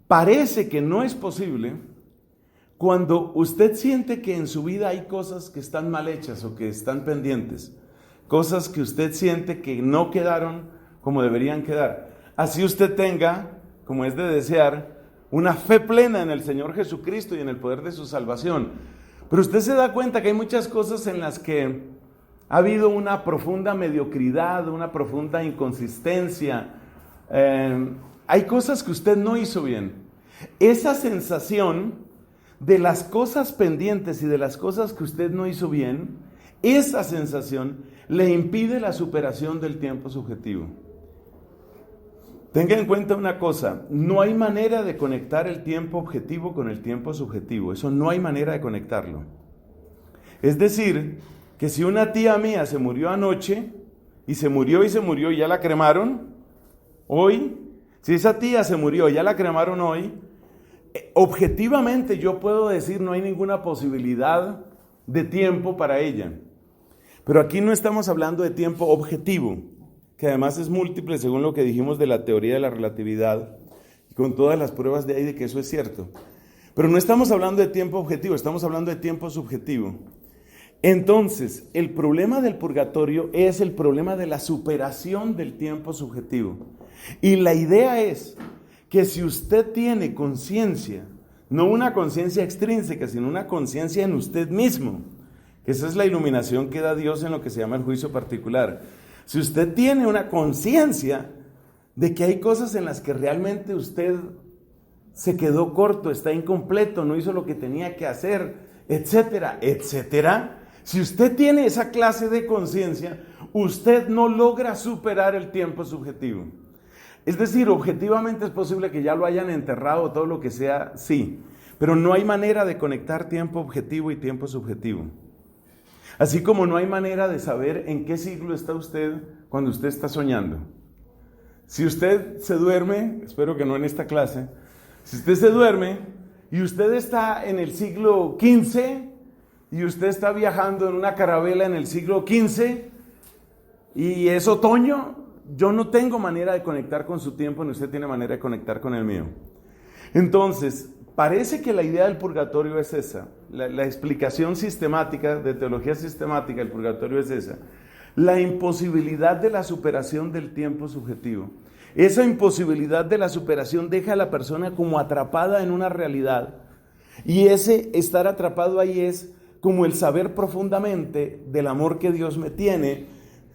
parece que no es posible cuando usted siente que en su vida hay cosas que están mal hechas o que están pendientes, cosas que usted siente que no quedaron como deberían quedar. Así usted tenga, como es de desear, una fe plena en el Señor Jesucristo y en el poder de su salvación. Pero usted se da cuenta que hay muchas cosas en las que ha habido una profunda mediocridad, una profunda inconsistencia. Hay cosas que usted no hizo bien. Esa sensación de las cosas pendientes y de las cosas que usted no hizo bien, esa sensación le impide la superación del tiempo subjetivo. Tenga en cuenta una cosa, no hay manera de conectar el tiempo objetivo con el tiempo subjetivo. Eso no hay manera de conectarlo. Es decir, que si una tía mía se murió anoche, y se murió y ya la cremaron, hoy, si esa tía se murió y ya la cremaron hoy, objetivamente yo puedo decir no hay ninguna posibilidad de tiempo para ella. Pero aquí no estamos hablando de tiempo objetivo, que además es múltiple según lo que dijimos de la teoría de la relatividad, y con todas las pruebas de ahí de que eso es cierto. Pero no estamos hablando de tiempo objetivo, estamos hablando de tiempo subjetivo. Entonces, el problema del purgatorio es el problema de la superación del tiempo subjetivo. Y la idea es que si usted tiene conciencia, no una conciencia extrínseca, sino una conciencia en usted mismo, que esa es la iluminación que da Dios en lo que se llama el juicio particular. Si usted tiene una conciencia de que hay cosas en las que realmente usted se quedó corto, está incompleto, no hizo lo que tenía que hacer, etcétera, etcétera. Si usted tiene esa clase de conciencia, usted no logra superar el tiempo subjetivo. Es decir, objetivamente es posible que ya lo hayan enterrado o todo lo que sea, sí, pero no hay manera de conectar tiempo objetivo y tiempo subjetivo. Así como no hay manera de saber en qué siglo está usted cuando usted está soñando. Si usted se duerme, espero que no en esta clase, si usted se duerme y usted está en el siglo XV y usted está viajando en una carabela en el siglo XV y es otoño, yo no tengo manera de conectar con su tiempo, ni usted tiene manera de conectar con el mío. Entonces, parece que la idea del purgatorio es esa. La explicación sistemática, de teología sistemática del purgatorio es esa. La imposibilidad de la superación del tiempo subjetivo. Esa imposibilidad de la superación deja a la persona como atrapada en una realidad. Y ese estar atrapado ahí es como el saber profundamente del amor que Dios me tiene,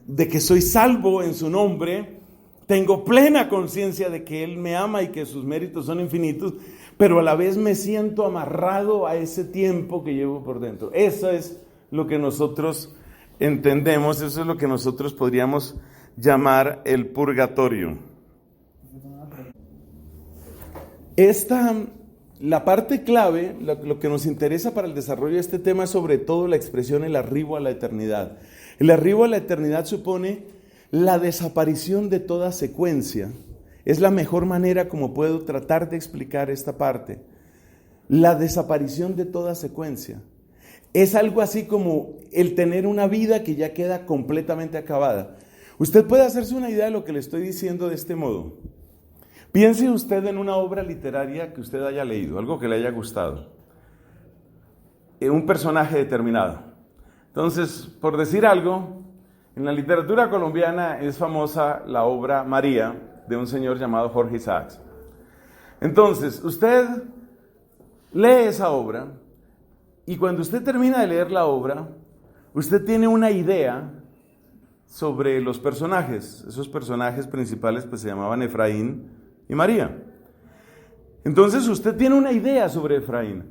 de que soy salvo en su nombre, tengo plena conciencia de que Él me ama y que sus méritos son infinitos, pero a la vez me siento amarrado a ese tiempo que llevo por dentro. Eso es lo que nosotros entendemos, eso es lo que nosotros podríamos llamar el purgatorio. La parte clave, lo que nos interesa para el desarrollo de este tema es sobre todo la expresión el arribo a la eternidad. El arribo a la eternidad supone la desaparición de toda secuencia. Es la mejor manera como puedo tratar de explicar esta parte. La desaparición de toda secuencia. Es algo así como el tener una vida que ya queda completamente acabada. Usted puede hacerse una idea de lo que le estoy diciendo de este modo. Piense usted en una obra literaria que usted haya leído, algo que le haya gustado. Un personaje determinado. Entonces, por decir algo, en la literatura colombiana es famosa la obra María, de un señor llamado Jorge Isaacs. Entonces, usted lee esa obra y cuando usted termina de leer la obra, usted tiene una idea sobre los personajes. Esos personajes principales pues se llamaban Efraín y María. Entonces usted tiene una idea sobre Efraín.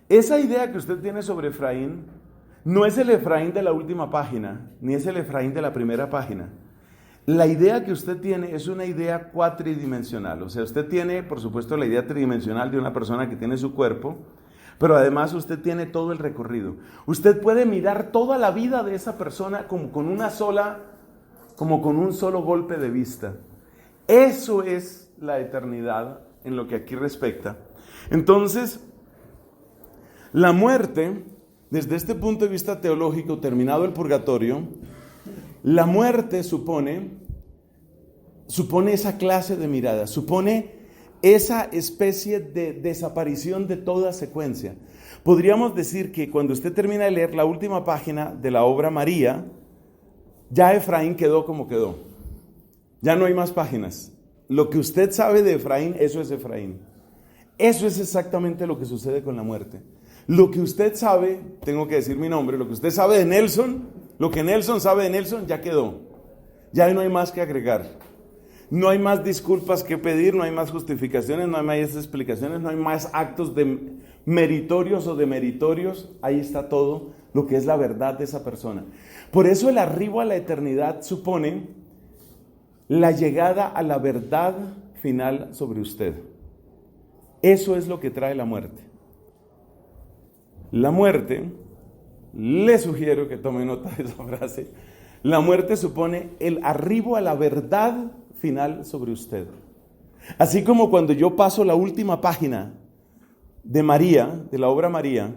Esa idea que usted tiene sobre Efraín no es el Efraín de la última página, ni es el Efraín de la primera página. La idea que usted tiene es una idea cuatridimensional. O sea, usted tiene, por supuesto, la idea tridimensional de una persona que tiene su cuerpo, pero además usted tiene todo el recorrido. Usted puede mirar toda la vida de esa persona como con un solo golpe de vista. Eso es la eternidad en lo que aquí respecta. Entonces, la muerte, desde este punto de vista teológico, terminado el purgatorio, la muerte supone esa clase de mirada, supone esa especie de desaparición de toda secuencia. Podríamos decir que cuando usted termina de leer la última página de la obra María, ya Efraín quedó como quedó. Ya no hay más páginas. Lo que usted sabe de Efraín, eso es Efraín. Eso es exactamente lo que sucede con la muerte. Lo que usted sabe, tengo que decir mi nombre, lo que usted sabe de Nelson, lo que Nelson sabe de Nelson, ya quedó. Ya no hay más que agregar. No hay más disculpas que pedir, no hay más justificaciones, no hay más explicaciones, no hay más actos de meritorios o demeritorios. Ahí está todo lo que es la verdad de esa persona. Por eso el arribo a la eternidad supone la llegada a la verdad final sobre usted. Eso es lo que trae la muerte. La muerte, le sugiero que tome nota de esa frase, la muerte supone el arribo a la verdad final sobre usted. Así como cuando yo paso la última página de María, de la obra María,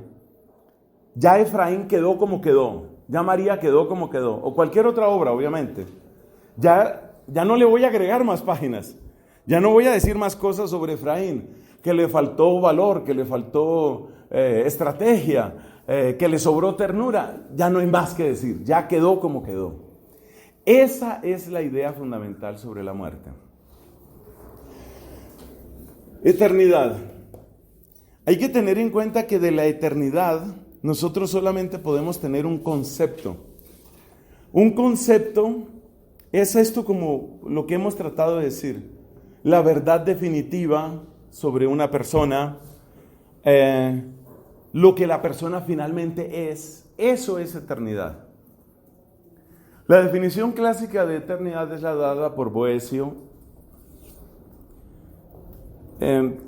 ya Efraín quedó como quedó, ya María quedó como quedó, o cualquier otra obra, obviamente. Ya no le voy a agregar más páginas, ya no voy a decir más cosas sobre Efraín, que le faltó valor, que le faltó estrategia, que le sobró ternura. Ya no hay más que decir, ya quedó como quedó. Esa es la idea fundamental sobre la muerte. Eternidad. Hay que tener en cuenta que de la eternidad nosotros solamente podemos tener un concepto. Un concepto es esto, como lo que hemos tratado de decir, la verdad definitiva sobre una persona, lo que la persona finalmente es. Eso es eternidad. La definición clásica de eternidad es la dada por Boecio.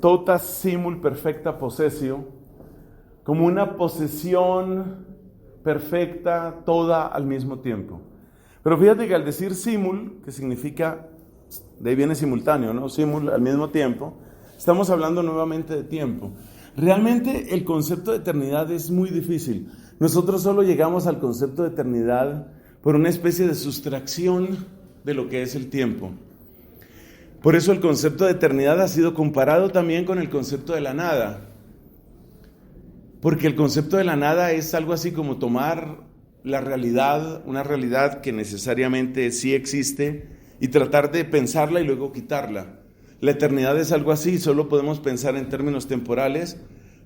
Tota simul perfecta possessio, como una posesión perfecta, toda al mismo tiempo. Pero fíjate que al decir simul, que significa, de ahí viene simultáneo, ¿no? Simul, al mismo tiempo, estamos hablando nuevamente de tiempo. Realmente el concepto de eternidad es muy difícil. Nosotros solo llegamos al concepto de eternidad por una especie de sustracción de lo que es el tiempo. Por eso el concepto de eternidad ha sido comparado también con el concepto de la nada. Porque el concepto de la nada es algo así como tomar la realidad, una realidad que necesariamente sí existe, y tratar de pensarla y luego quitarla. La eternidad es algo así, solo podemos pensar en términos temporales,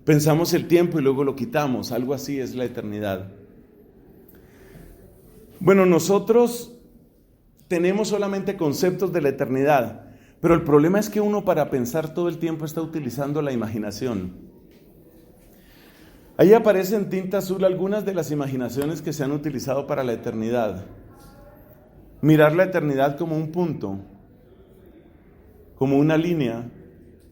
pensamos el tiempo y luego lo quitamos, algo así es la eternidad. Bueno, nosotros tenemos solamente conceptos de la eternidad, pero el problema es que uno para pensar todo el tiempo está utilizando la imaginación. Ahí aparecen en tinta azul algunas de las imaginaciones que se han utilizado para la eternidad. Mirar la eternidad como un punto, como una línea,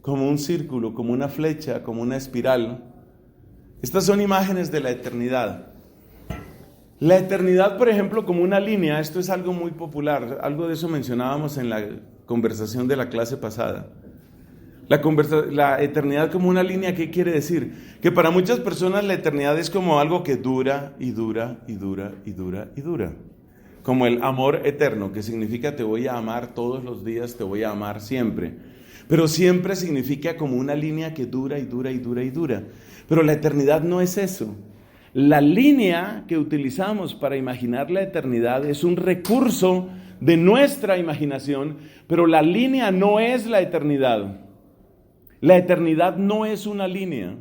como un círculo, como una flecha, como una espiral. Estas son imágenes de la eternidad. La eternidad, por ejemplo, como una línea, esto es algo muy popular, algo de eso mencionábamos en la conversación de la clase pasada. La eternidad como una línea, ¿qué quiere decir? Que para muchas personas la eternidad es como algo que dura y dura y dura y dura y dura. Como el amor eterno, que significa te voy a amar todos los días, te voy a amar siempre. Pero siempre significa como una línea que dura y dura y dura y dura. Pero la eternidad no es eso. La línea que utilizamos para imaginar la eternidad es un recurso de nuestra imaginación, pero la línea no es la eternidad. La eternidad no es una línea.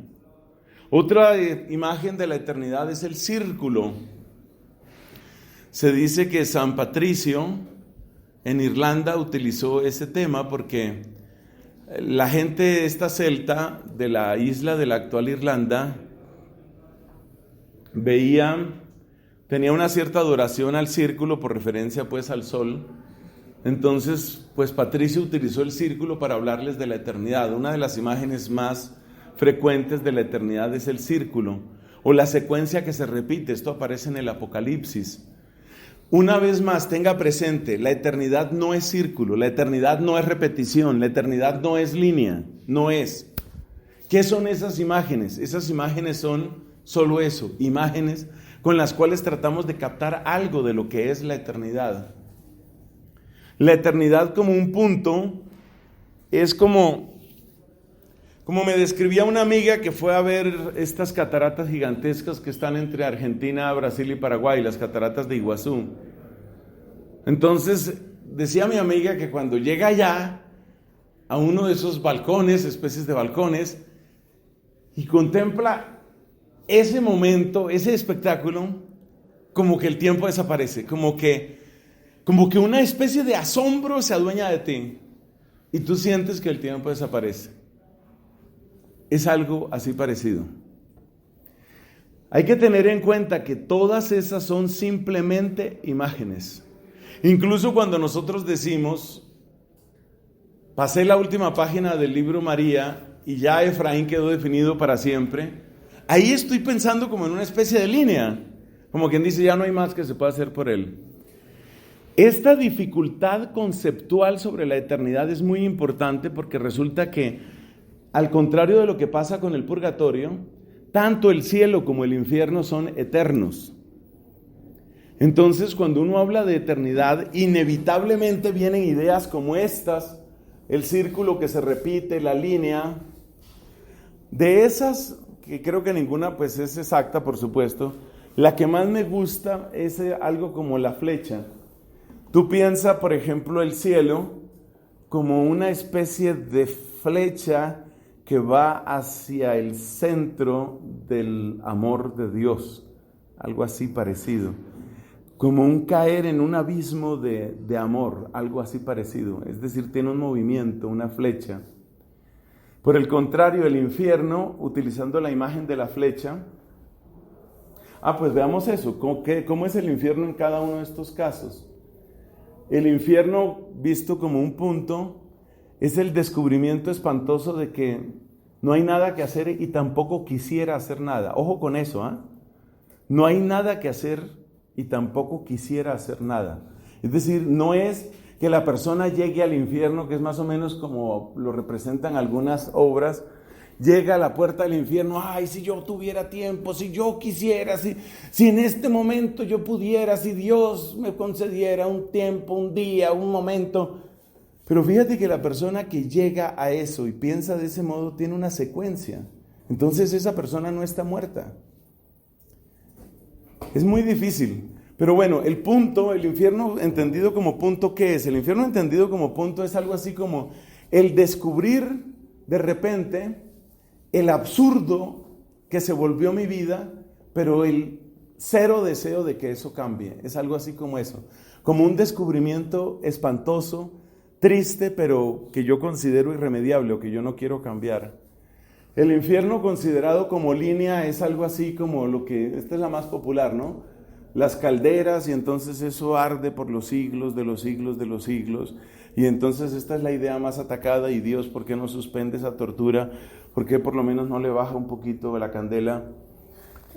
Otra imagen de la eternidad es el círculo. Se dice que San Patricio en Irlanda utilizó ese tema porque la gente esta celta de la isla de la actual Irlanda tenía una cierta adoración al círculo por referencia pues al sol. Entonces pues Patricio utilizó el círculo para hablarles de la eternidad. Una de las imágenes más frecuentes de la eternidad es el círculo o la secuencia que se repite. Esto aparece en el Apocalipsis. Una vez más, tenga presente, la eternidad no es círculo, la eternidad no es repetición, la eternidad no es línea, no es. ¿Qué son esas imágenes? Esas imágenes son solo eso, imágenes con las cuales tratamos de captar algo de lo que es la eternidad. La eternidad como un punto es como me describía una amiga que fue a ver estas cataratas gigantescas que están entre Argentina, Brasil y Paraguay, las cataratas de Iguazú. Entonces decía mi amiga que cuando llega allá a uno de esos balcones, especies de balcones, y contempla ese momento, ese espectáculo, como que el tiempo desaparece, como que una especie de asombro se adueña de ti y tú sientes que el tiempo desaparece. Es algo así parecido. Hay que tener en cuenta que todas esas son simplemente imágenes. Incluso cuando nosotros decimos, pasé la última página del libro María y ya Efraín quedó definido para siempre, ahí estoy pensando como en una especie de línea, como quien dice, ya no hay más que se pueda hacer por él. Esta dificultad conceptual sobre la eternidad es muy importante porque resulta que, al contrario de lo que pasa con el purgatorio, tanto el cielo como el infierno son eternos. Entonces, cuando uno habla de eternidad, inevitablemente vienen ideas como estas, el círculo que se repite, la línea. De esas, que creo que ninguna pues es exacta, por supuesto, la que más me gusta es algo como la flecha. Tú piensas, por ejemplo, el cielo como una especie de flecha que va hacia el centro del amor de Dios, algo así parecido, como un caer en un abismo de amor, algo así parecido, es decir, tiene un movimiento, una flecha. Por el contrario, el infierno, utilizando la imagen de la flecha, pues veamos eso, ¿cómo es el infierno en cada uno de estos casos? El infierno, visto como un punto, es el descubrimiento espantoso de que no hay nada que hacer y tampoco quisiera hacer nada. Ojo con eso, ¿eh? No hay nada que hacer y tampoco quisiera hacer nada. Es decir, no es que la persona llegue al infierno, que es más o menos como lo representan algunas obras, llega a la puerta del infierno, ay, si yo tuviera tiempo, si yo quisiera, si en este momento yo pudiera, si Dios me concediera un tiempo, un día, un momento. Pero fíjate que la persona que llega a eso y piensa de ese modo tiene una secuencia. Entonces esa persona no está muerta. Es muy difícil. Pero bueno, el punto, el infierno entendido como punto, ¿qué es? El infierno entendido como punto es algo así como el descubrir de repente el absurdo que se volvió mi vida, pero el cero deseo de que eso cambie. Es algo así como eso. Como un descubrimiento espantoso, triste, pero que yo considero irremediable o que yo no quiero cambiar. El infierno considerado como línea es algo así como esta es la más popular, ¿no? Las calderas, y entonces eso arde por los siglos de los siglos de los siglos, y entonces esta es la idea más atacada, y Dios, ¿por qué no suspende esa tortura? ¿Por qué por lo menos no le baja un poquito la candela?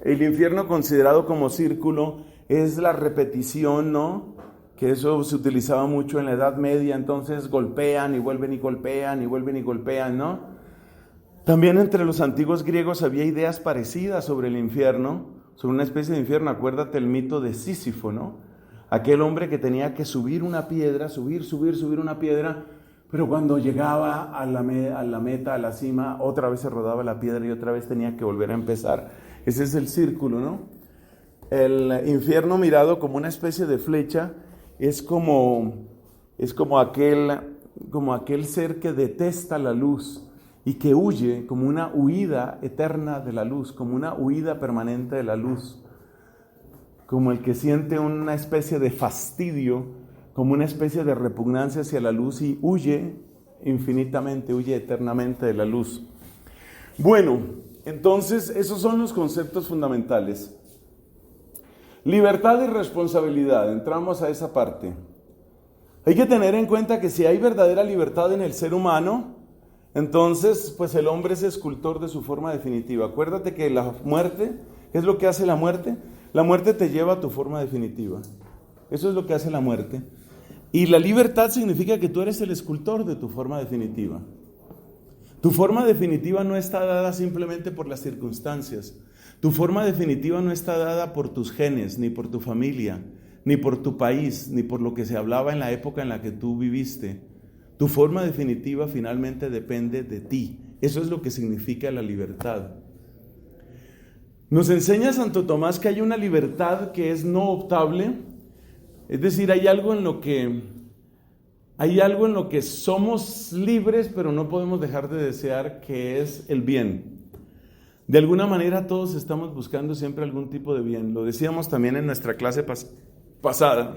El infierno considerado como círculo es la repetición, ¿no? Que eso se utilizaba mucho en la Edad Media, entonces golpean y vuelven y golpean y vuelven y golpean, ¿no? También entre los antiguos griegos había ideas parecidas sobre el infierno, sobre una especie de infierno. Acuérdate el mito de Sísifo, ¿no? Aquel hombre que tenía que subir una piedra, subir una piedra, pero cuando llegaba a la meta, a la cima, otra vez se rodaba la piedra y otra vez tenía que volver a empezar. Ese es el círculo, ¿no? El infierno mirado como una especie de flecha es como aquel ser que detesta la luz y que huye, como una huida eterna de la luz, como una huida permanente de la luz, como el que siente una especie de fastidio, como una especie de repugnancia hacia la luz y huye infinitamente, huye eternamente de la luz. Bueno, entonces esos son los conceptos fundamentales. Libertad y responsabilidad, entramos a esa parte. Hay que tener en cuenta que si hay verdadera libertad en el ser humano, entonces pues el hombre es escultor de su forma definitiva. Acuérdate que la muerte, ¿qué es lo que hace la muerte? La muerte te lleva a tu forma definitiva. Eso es lo que hace la muerte. Y la libertad significa que tú eres el escultor de tu forma definitiva. Tu forma definitiva no está dada simplemente por las circunstancias. Tu forma definitiva no está dada por tus genes, ni por tu familia, ni por tu país, ni por lo que se hablaba en la época en la que tú viviste. Tu forma definitiva finalmente depende de ti. Eso es lo que significa la libertad. Nos enseña Santo Tomás que hay una libertad que es no optable, es decir, hay algo en lo que somos libres, pero no podemos dejar de desear, que es el bien. De alguna manera todos estamos buscando siempre algún tipo de bien. Lo decíamos también en nuestra clase pasada.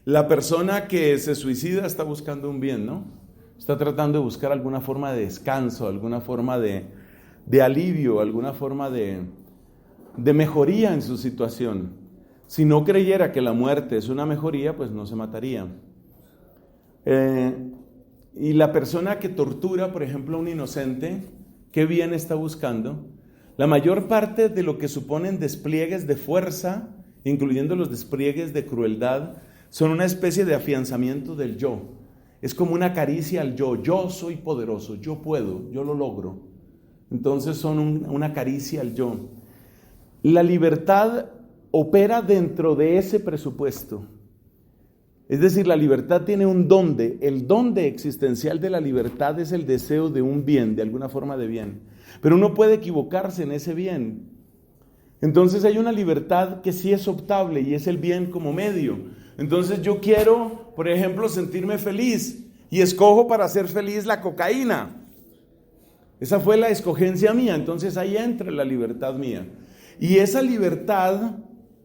La persona que se suicida está buscando un bien, ¿no? Está tratando de buscar alguna forma de descanso, alguna forma de alivio, alguna forma de mejoría en su situación. Si no creyera que la muerte es una mejoría, pues no se mataría. Y la persona que tortura, por ejemplo, a un inocente, ¿qué bien está buscando? La mayor parte de lo que suponen despliegues de fuerza, incluyendo los despliegues de crueldad, son una especie de afianzamiento del yo. Es como una caricia al yo. Yo soy poderoso, yo puedo, yo lo logro. Entonces son una caricia al yo. La libertad opera dentro de ese presupuesto. Es decir, la libertad tiene un dónde. El dónde existencial de la libertad es el deseo de un bien, de alguna forma de bien. Pero uno puede equivocarse en ese bien. Entonces hay una libertad que sí es optable y es el bien como medio. Entonces yo quiero, por ejemplo, sentirme feliz y escojo para ser feliz la cocaína. Esa fue la escogencia mía, entonces ahí entra la libertad mía. Y esa libertad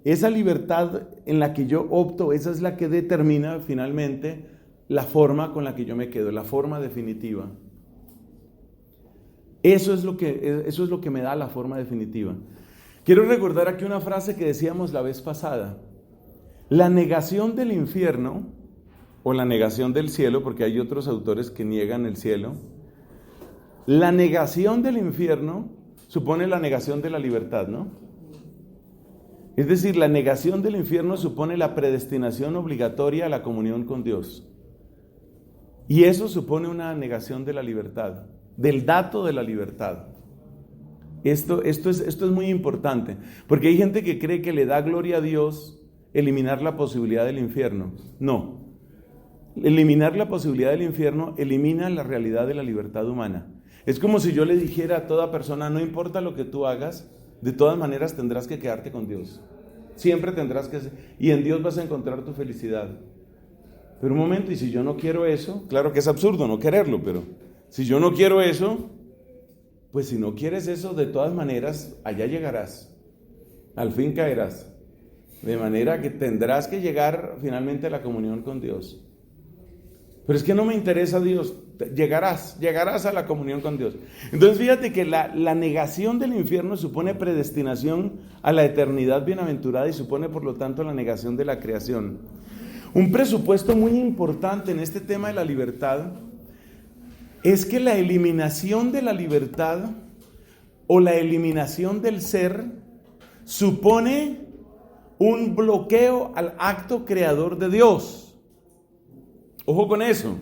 en la que yo opto, esa es la que determina finalmente la forma con la que yo me quedo, la forma definitiva. Eso es lo que me da la forma definitiva. Quiero recordar aquí una frase que decíamos la vez pasada. La negación del infierno, o la negación del cielo, porque hay otros autores que niegan el cielo, la negación del infierno supone la negación de la libertad, ¿no? Es decir, la negación del infierno supone la predestinación obligatoria a la comunión con Dios. Y eso supone una negación de la libertad, del dato de la libertad. Esto es muy importante, porque hay gente que cree que le da gloria a Dios eliminar la posibilidad del infierno. No. Eliminar la posibilidad del infierno elimina la realidad de la libertad humana. Es como si yo le dijera a toda persona, no importa lo que tú hagas, de todas maneras tendrás que quedarte con Dios. Siempre tendrás que... Y en Dios vas a encontrar tu felicidad. Pero un momento, y si yo no quiero eso, claro que es absurdo no quererlo, pero si yo no quiero eso, pues si no quieres eso, de todas maneras, allá llegarás. Al fin caerás. De manera que tendrás que llegar finalmente a la comunión con Dios. Pero es que no me interesa Dios. Llegarás a la comunión con Dios. Entonces fíjate que la negación del infierno supone predestinación a la eternidad bienaventurada y supone por lo tanto la negación de la creación. Un presupuesto muy importante en este tema de la libertad es que la eliminación de la libertad o la eliminación del ser supone un bloqueo al acto creador de Dios. Ojo con eso.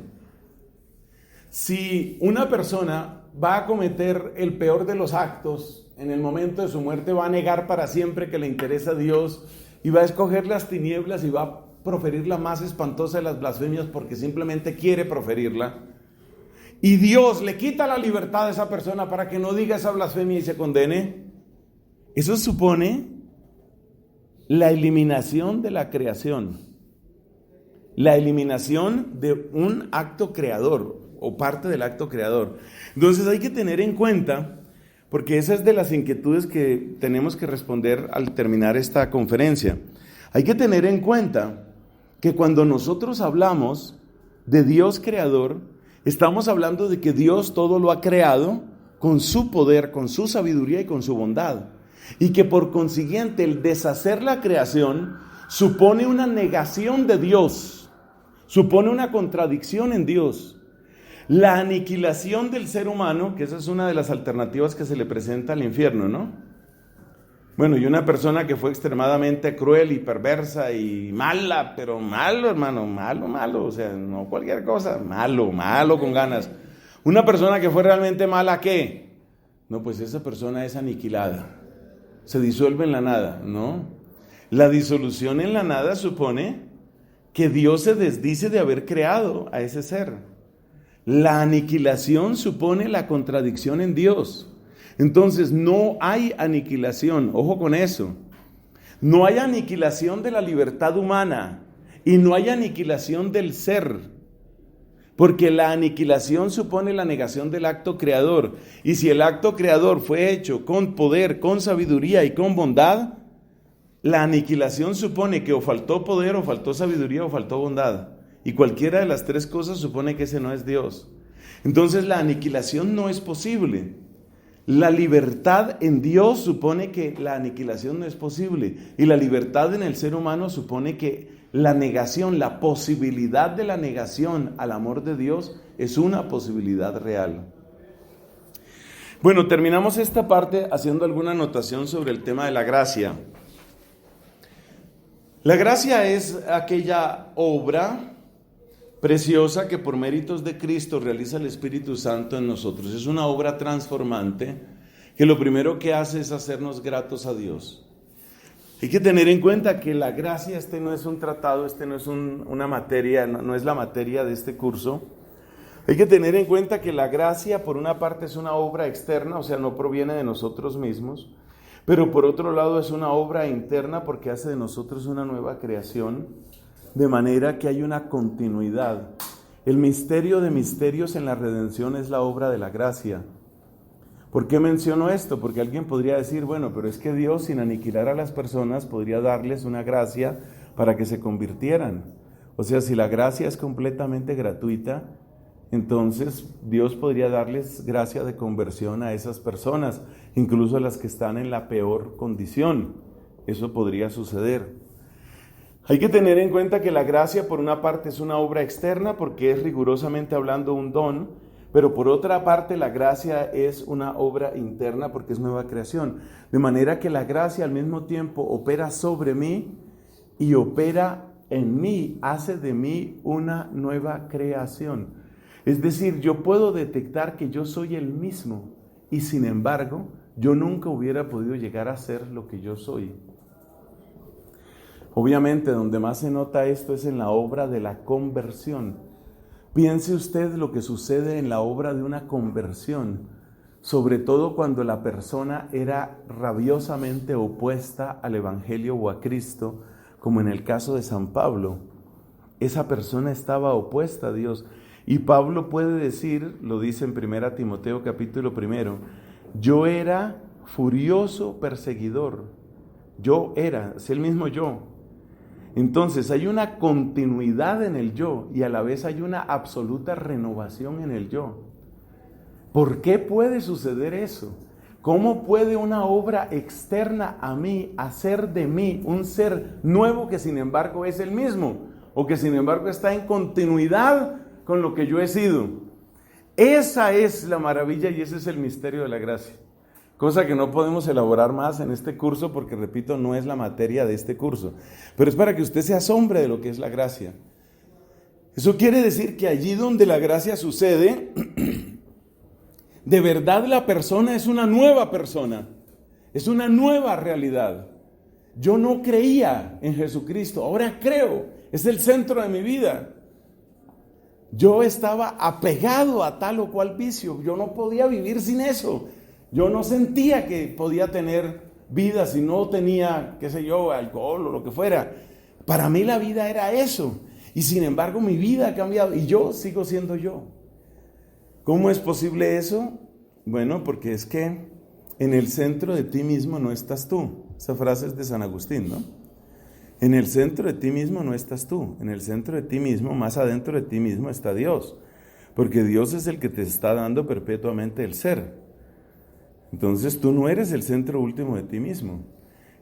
Si una persona va a cometer el peor de los actos, en el momento de su muerte va a negar para siempre que le interesa a Dios y va a escoger las tinieblas y va a proferir la más espantosa de las blasfemias porque simplemente quiere proferirla. Y Dios le quita la libertad a esa persona para que no diga esa blasfemia y se condene. Eso supone la eliminación de la creación, la eliminación de un acto creador o parte del acto creador. Entonces hay que tener en cuenta, porque esa es de las inquietudes que tenemos que responder al terminar esta conferencia. Hay que tener en cuenta que cuando nosotros hablamos de Dios creador, estamos hablando de que Dios todo lo ha creado con su poder, con su sabiduría y con su bondad. Y que por consiguiente el deshacer la creación supone una negación de Dios, supone una contradicción en Dios. La aniquilación del ser humano, que esa es una de las alternativas que se le presenta al infierno, ¿no? Bueno, y una persona que fue extremadamente cruel y perversa y mala, pero malo, hermano, malo, o sea, no cualquier cosa, malo con ganas. Una persona que fue realmente mala, ¿qué? No, pues esa persona es aniquilada, se disuelve en la nada, ¿no? La disolución en la nada supone que Dios se desdice de haber creado a ese ser. La aniquilación supone la contradicción en Dios. Entonces no hay aniquilación, ojo con eso. No hay aniquilación de la libertad humana y no hay aniquilación del ser. Porque la aniquilación supone la negación del acto creador. Y si el acto creador fue hecho con poder, con sabiduría y con bondad, la aniquilación supone que o faltó poder, o faltó sabiduría, o faltó bondad. Y cualquiera de las tres cosas supone que ese no es Dios. Entonces la aniquilación no es posible. La libertad en Dios supone que la aniquilación no es posible. Y la libertad en el ser humano supone que la negación, la posibilidad de la negación al amor de Dios es una posibilidad real. Bueno, terminamos esta parte haciendo alguna anotación sobre el tema de la gracia. La gracia es aquella obra preciosa que por méritos de Cristo realiza el Espíritu Santo en nosotros. Es una obra transformante que lo primero que hace es hacernos gratos a Dios. Hay que tener en cuenta que la gracia, no es un tratado, no es una materia, no es la materia de este curso. Hay que tener en cuenta que la gracia, por una parte, es una obra externa, o sea, no proviene de nosotros mismos, pero por otro lado es una obra interna porque hace de nosotros una nueva creación, de manera que hay una continuidad. El misterio de misterios en la redención es la obra de la gracia. ¿Por qué menciono esto? Porque alguien podría decir, bueno, pero es que Dios, sin aniquilar a las personas, podría darles una gracia para que se convirtieran. O sea, si la gracia es completamente gratuita, entonces Dios podría darles gracia de conversión a esas personas, incluso a las que están en la peor condición. Eso podría suceder. Hay que tener en cuenta que la gracia, por una parte, es una obra externa, porque es rigurosamente hablando un don, pero por otra parte la gracia es una obra interna porque es nueva creación. De manera que la gracia al mismo tiempo opera sobre mí y opera en mí, hace de mí una nueva creación. Es decir, yo puedo detectar que yo soy el mismo y sin embargo yo nunca hubiera podido llegar a ser lo que yo soy. Obviamente donde más se nota esto es en la obra de la conversión. Piense usted lo que sucede en la obra de una conversión, sobre todo cuando la persona era rabiosamente opuesta al Evangelio o a Cristo, como en el caso de San Pablo. Esa persona estaba opuesta a Dios. Y Pablo puede decir, lo dice en 1 Timoteo capítulo 1, yo era furioso perseguidor. Yo era, es el mismo yo. Entonces hay una continuidad en el yo y a la vez hay una absoluta renovación en el yo. ¿Por qué puede suceder eso? ¿Cómo puede una obra externa a mí hacer de mí un ser nuevo que sin embargo es el mismo? O que sin embargo está en continuidad con lo que yo he sido. Esa es la maravilla y ese es el misterio de la gracia. Cosa que no podemos elaborar más en este curso porque, repito, no es la materia de este curso. Pero es para que usted se asombre de lo que es la gracia. Eso quiere decir que allí donde la gracia sucede, de verdad la persona es una nueva persona. Es una nueva realidad. Yo no creía en Jesucristo, ahora creo. Es el centro de mi vida. Yo estaba apegado a tal o cual vicio. Yo no podía vivir sin eso. Yo no sentía que podía tener vida si no tenía, qué sé yo, alcohol o lo que fuera. Para mí la vida era eso. Y sin embargo mi vida ha cambiado y yo sigo siendo yo. ¿Cómo es posible eso? Bueno, porque es que en el centro de ti mismo no estás tú. Esa frase es de San Agustín, ¿no? En el centro de ti mismo no estás tú. En el centro de ti mismo, más adentro de ti mismo está Dios. Porque Dios es el que te está dando perpetuamente el ser. Entonces tú no eres el centro último de ti mismo.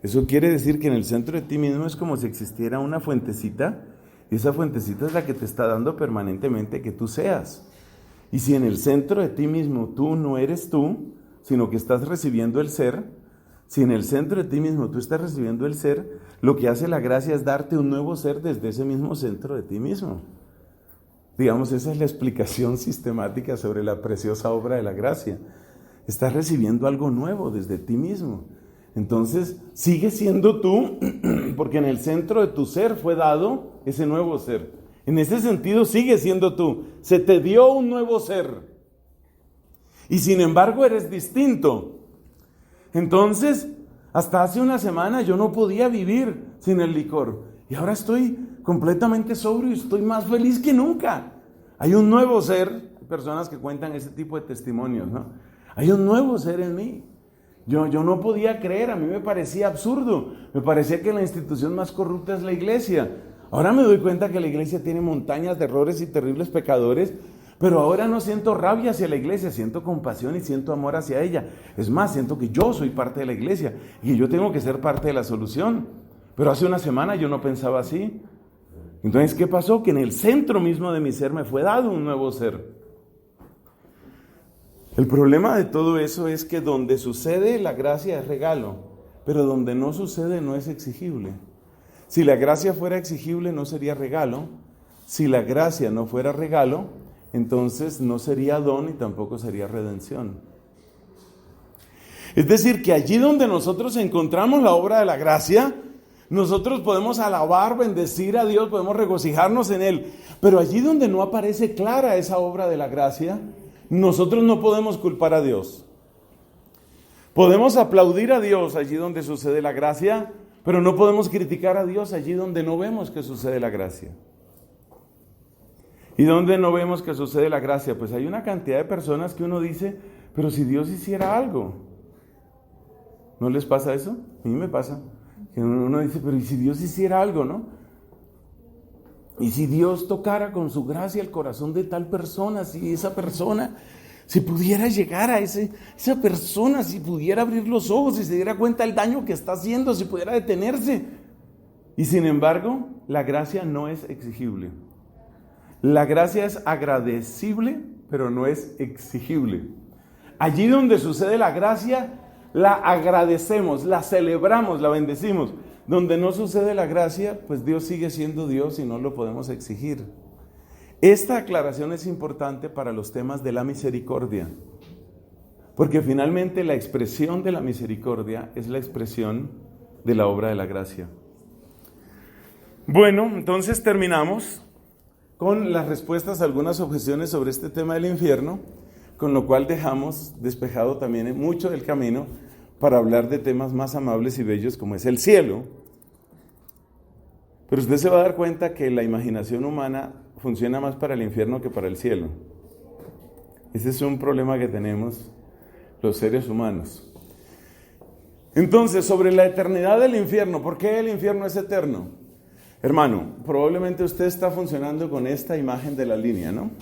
Eso quiere decir que en el centro de ti mismo es como si existiera una fuentecita, y esa fuentecita es la que te está dando permanentemente que tú seas. Y si en el centro de ti mismo tú no eres tú, sino que estás recibiendo el ser, si en el centro de ti mismo tú estás recibiendo el ser, lo que hace la gracia es darte un nuevo ser desde ese mismo centro de ti mismo. Digamos, esa es la explicación sistemática sobre la preciosa obra de la gracia. Estás recibiendo algo nuevo desde ti mismo. Entonces, sigue siendo tú, porque en el centro de tu ser fue dado ese nuevo ser. En ese sentido, sigue siendo tú. Se te dio un nuevo ser. Y sin embargo, eres distinto. Entonces, hasta hace una semana yo no podía vivir sin el licor. Y ahora estoy completamente sobrio y estoy más feliz que nunca. Hay un nuevo ser, personas que cuentan ese tipo de testimonios, ¿no? Hay un nuevo ser en mí. Yo no podía creer, a mí me parecía absurdo, me parecía que la institución más corrupta es la iglesia. Ahora me doy cuenta que la iglesia tiene montañas de errores y terribles pecadores, pero ahora no siento rabia hacia la iglesia, siento compasión y siento amor hacia ella. Es más, siento que yo soy parte de la iglesia y yo tengo que ser parte de la solución. Pero hace una semana yo no pensaba así. Entonces, ¿qué pasó? Que en el centro mismo de mi ser me fue dado un nuevo ser. El problema de todo eso es que donde sucede la gracia es regalo, pero donde no sucede no es exigible. Si la gracia fuera exigible no sería regalo. Si la gracia no fuera regalo, entonces no sería don y tampoco sería redención. Es decir, que allí donde nosotros encontramos la obra de la gracia, nosotros podemos alabar, bendecir a Dios, podemos regocijarnos en Él. Pero allí donde no aparece clara esa obra de la gracia, nosotros no podemos culpar a Dios. Podemos aplaudir a Dios allí donde sucede la gracia, pero no podemos criticar a Dios allí donde no vemos que sucede la gracia. ¿Y dónde no vemos que sucede la gracia? Pues hay una cantidad de personas que uno dice, pero si Dios hiciera algo. ¿No les pasa eso? A mí me pasa. Que uno dice, pero ¿y si Dios hiciera algo, no? Y si Dios tocara con su gracia el corazón de tal persona, si esa persona, si pudiera llegar a esa persona, si pudiera abrir los ojos, si se diera cuenta del daño que está haciendo, si pudiera detenerse. Y sin embargo, la gracia no es exigible. La gracia es agradecible, pero no es exigible. Allí donde sucede la gracia, la agradecemos, la celebramos, la bendecimos. Donde no sucede la gracia, pues Dios sigue siendo Dios y no lo podemos exigir. Esta aclaración es importante para los temas de la misericordia, porque finalmente la expresión de la misericordia es la expresión de la obra de la gracia. Bueno, entonces terminamos con las respuestas a algunas objeciones sobre este tema del infierno, con lo cual dejamos despejado también mucho del camino para hablar de temas más amables y bellos como es el cielo. Pero usted se va a dar cuenta que la imaginación humana funciona más para el infierno que para el cielo. Ese es un problema que tenemos los seres humanos. Entonces, sobre la eternidad del infierno, ¿por qué el infierno es eterno? Hermano, probablemente usted está funcionando con esta imagen de la línea, ¿no?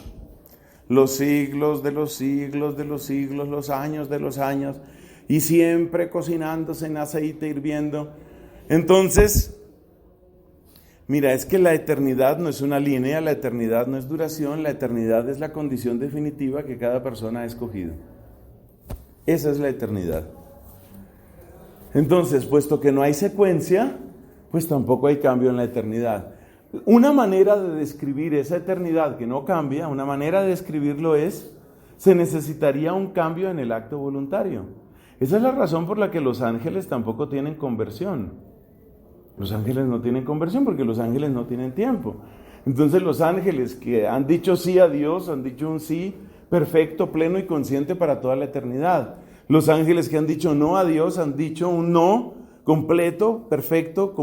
Los siglos de los siglos de los siglos, los años de los años, y siempre cocinándose en aceite hirviendo. Entonces, mira, es que la eternidad no es una línea, la eternidad no es duración, la eternidad es la condición definitiva que cada persona ha escogido. Esa es la eternidad. Entonces, puesto que no hay secuencia, pues tampoco hay cambio en la eternidad. Una manera de describir esa eternidad que no cambia, una manera de describirlo es, se necesitaría un cambio en el acto voluntario. Esa es la razón por la que los ángeles tampoco tienen conversión. Los ángeles no tienen conversión porque los ángeles no tienen tiempo. Entonces los ángeles que han dicho sí a Dios, han dicho un sí perfecto, pleno y consciente para toda la eternidad. Los ángeles que han dicho no a Dios han dicho un no completo, perfecto,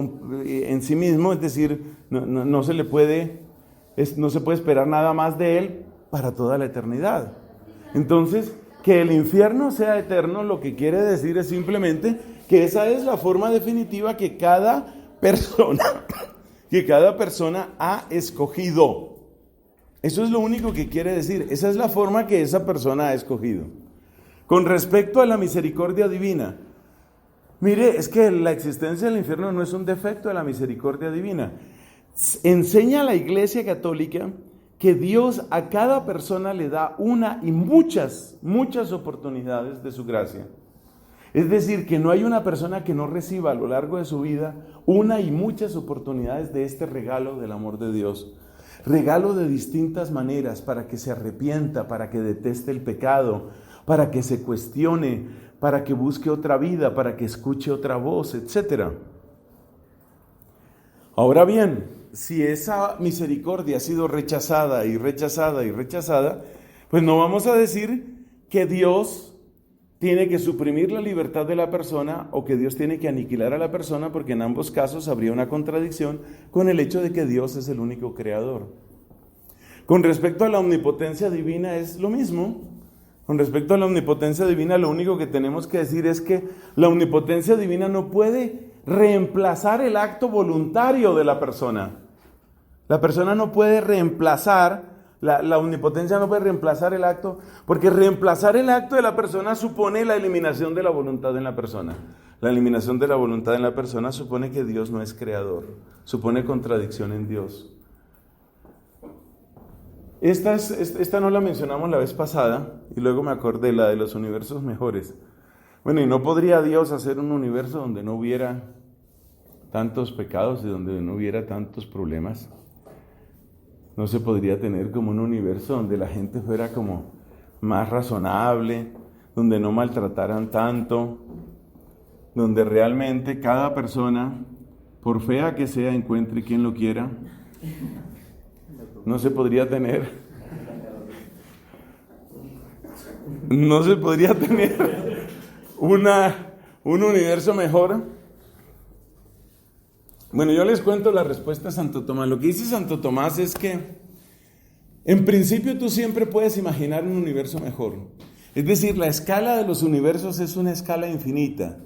en sí mismo, es decir, no se puede esperar nada más de Él para toda la eternidad. Entonces, que el infierno sea eterno, lo que quiere decir es simplemente que esa es la forma definitiva que cada persona ha escogido. Eso es lo único que quiere decir. Esa es la forma que esa persona ha escogido. Con respecto a la misericordia divina, mire, es que la existencia del infierno no es un defecto de la misericordia divina. Enseña la Iglesia Católica que Dios a cada persona le da una y muchas oportunidades de su gracia. Es decir, que no hay una persona que no reciba a lo largo de su vida una y muchas oportunidades de este regalo del amor de Dios. Regalo de distintas maneras para que se arrepienta, para que deteste el pecado, para que se cuestione, para que busque otra vida, para que escuche otra voz, etc. Ahora bien, si esa misericordia ha sido rechazada y rechazada y rechazada, pues no vamos a decir que Dios tiene que suprimir la libertad de la persona o que Dios tiene que aniquilar a la persona, porque en ambos casos habría una contradicción con el hecho de que Dios es el único creador. Con respecto a la omnipotencia divina es lo mismo. Con respecto a la omnipotencia divina, lo único que tenemos que decir es que la omnipotencia divina no puede reemplazar el acto voluntario de la persona. La persona no puede reemplazar, la omnipotencia no puede reemplazar el acto, porque reemplazar el acto de la persona supone la eliminación de la voluntad en la persona. La eliminación de la voluntad en la persona supone que Dios no es creador, supone contradicción en Dios. Esta no la mencionamos la vez pasada, y luego me acordé, la de los universos mejores. Bueno, ¿y no podría Dios hacer un universo donde no hubiera tantos pecados y donde no hubiera tantos problemas? ¿No se podría tener como un universo donde la gente fuera como más razonable, donde no maltrataran tanto, donde realmente cada persona, por fea que sea, encuentre quien lo quiera? ¿No se podría tener? ¿No se podría tener un universo mejor? Bueno, yo les cuento la respuesta a Santo Tomás. Lo que dice Santo Tomás es que, en principio, tú siempre puedes imaginar un universo mejor. Es decir, la escala de los universos es una escala infinita.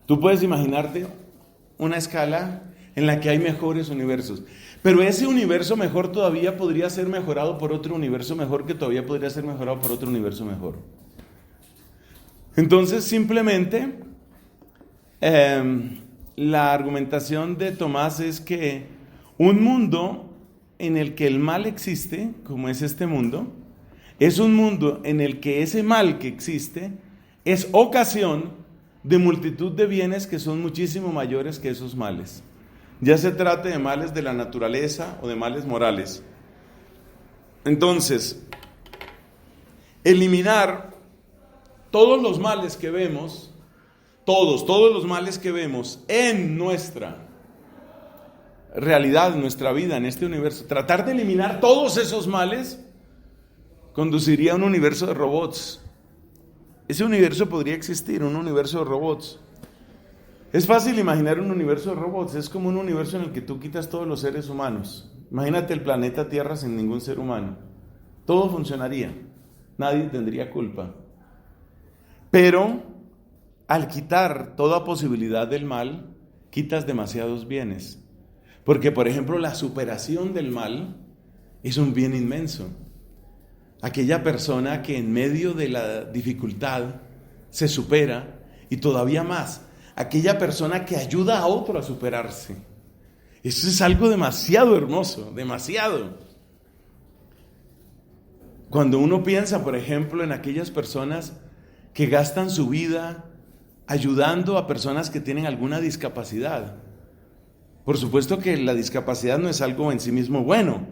Tú puedes imaginarte una escala en la que hay mejores universos. Pero ese universo mejor todavía podría ser mejorado por otro universo mejor, que todavía podría ser mejorado por otro universo mejor. Entonces, simplemente, la argumentación de Tomás es que un mundo en el que el mal existe, como es este mundo, es un mundo en el que ese mal que existe es ocasión de multitud de bienes que son muchísimo mayores que esos males. Ya se trate de males de la naturaleza o de males morales. Entonces, eliminar todos los males que vemos, todos los males que vemos en nuestra realidad, en nuestra vida, en este universo, tratar de eliminar todos esos males, conduciría a un universo de robots. Ese universo podría existir, un universo de robots. Es fácil imaginar un universo de robots, es como un universo en el que tú quitas todos los seres humanos. Imagínate el planeta Tierra sin ningún ser humano. Todo funcionaría, nadie tendría culpa. Pero al quitar toda posibilidad del mal, quitas demasiados bienes. Porque, por ejemplo, la superación del mal es un bien inmenso. Aquella persona que en medio de la dificultad se supera, y todavía más, aquella persona que ayuda a otro a superarse. Eso es algo demasiado hermoso, demasiado. Cuando uno piensa, por ejemplo, en aquellas personas que gastan su vida ayudando a personas que tienen alguna discapacidad. Por supuesto que la discapacidad no es algo en sí mismo bueno,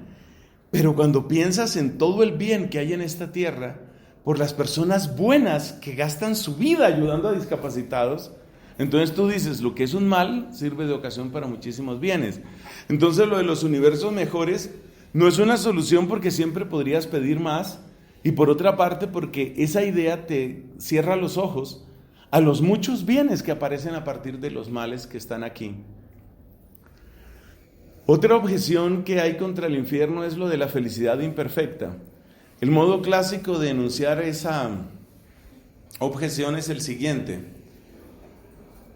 pero cuando piensas en todo el bien que hay en esta tierra, por las personas buenas que gastan su vida ayudando a discapacitados, entonces tú dices, lo que es un mal sirve de ocasión para muchísimos bienes. Entonces lo de los universos mejores no es una solución, porque siempre podrías pedir más, y por otra parte porque esa idea te cierra los ojos a los muchos bienes que aparecen a partir de los males que están aquí. Otra objeción que hay contra el infierno es lo de la felicidad imperfecta. El modo clásico de enunciar esa objeción es el siguiente.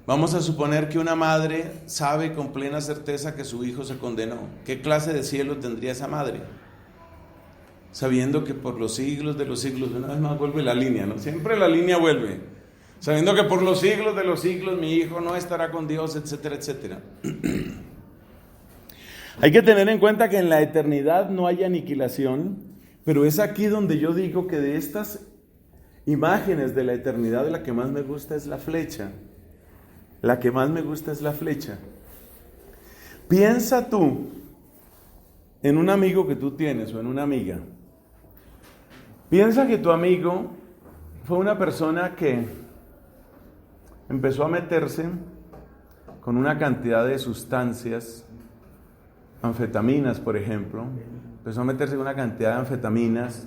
Vamos a suponer que una madre sabe con plena certeza que su hijo se condenó. ¿Qué clase de cielo tendría esa madre? Sabiendo que por los siglos de los siglos, una vez más vuelve la línea, ¿no? Siempre la línea vuelve. Sabiendo que por los siglos de los siglos mi hijo no estará con Dios, etcétera, etcétera. Hay que tener en cuenta que en la eternidad no hay aniquilación, pero es aquí donde yo digo que de estas imágenes de la eternidad, la que más me gusta es la flecha. La que más me gusta es la flecha. Piensa tú en un amigo que tú tienes o en una amiga. Piensa que tu amigo fue una persona que empezó a meterse con una cantidad de sustancias, anfetaminas, por ejemplo. Empezó a meterse con una cantidad de anfetaminas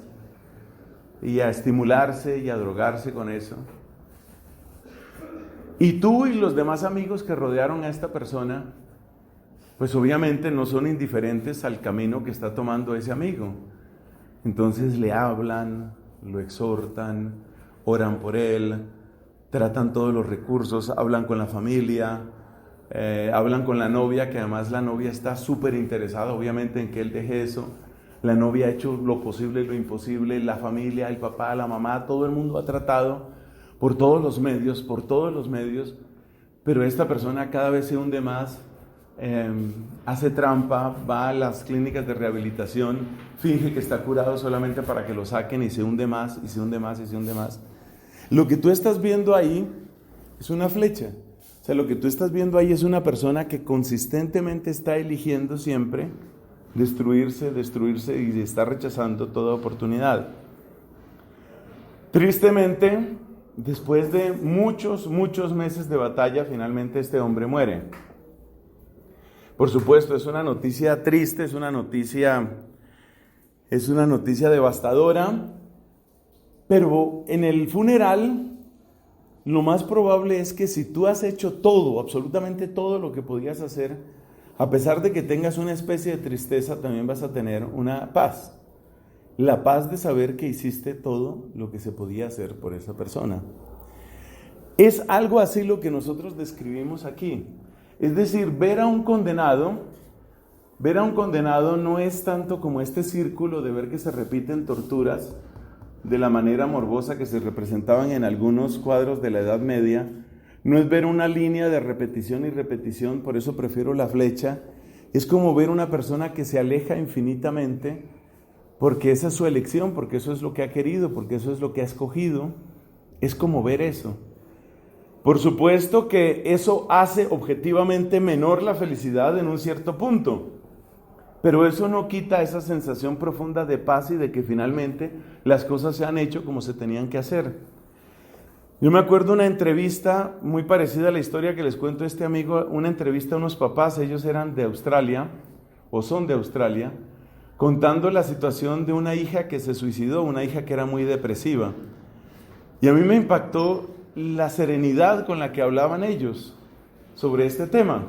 y a estimularse y a drogarse con eso. Y tú y los demás amigos que rodearon a esta persona, pues obviamente no son indiferentes al camino que está tomando ese amigo. Entonces le hablan, lo exhortan, oran por él, tratan todos los recursos, hablan con la familia, hablan con la novia, que además la novia está súper interesada obviamente en que él deje eso. La novia ha hecho lo posible y lo imposible, la familia, el papá, la mamá, todo el mundo ha tratado por todos los medios, pero esta persona cada vez se hunde más, hace trampa, va a las clínicas de rehabilitación, finge que está curado solamente para que lo saquen y se hunde más, y se hunde más, y se hunde más. Lo que tú estás viendo ahí es una flecha. O sea, lo que tú estás viendo ahí es una persona que consistentemente está eligiendo siempre destruirse y está rechazando toda oportunidad. Tristemente, después de muchos meses de batalla, finalmente este hombre muere. Por supuesto, es una noticia triste, es una noticia devastadora, pero en el funeral lo más probable es que si tú has hecho todo, absolutamente todo lo que podías hacer, a pesar de que tengas una especie de tristeza, también vas a tener una paz. La paz de saber que hiciste todo lo que se podía hacer por esa persona. Es algo así lo que nosotros describimos aquí. Es decir, ver a un condenado no es tanto como este círculo de ver que se repiten torturas de la manera morbosa que se representaban en algunos cuadros de la Edad Media. No es ver una línea de repetición y repetición, por eso prefiero la flecha. Es como ver una persona que se aleja infinitamente, porque esa es su elección, porque eso es lo que ha querido, porque eso es lo que ha escogido. Es como ver eso. Por supuesto que eso hace objetivamente menor la felicidad en un cierto punto, pero eso no quita esa sensación profunda de paz y de que finalmente las cosas se han hecho como se tenían que hacer. Yo me acuerdo una entrevista muy parecida a la historia que les cuento a este amigo, una entrevista a unos papás, ellos eran de Australia, o son de Australia, contando la situación de una hija que se suicidó, una hija que era muy depresiva. Y a mí me impactó la serenidad con la que hablaban ellos sobre este tema.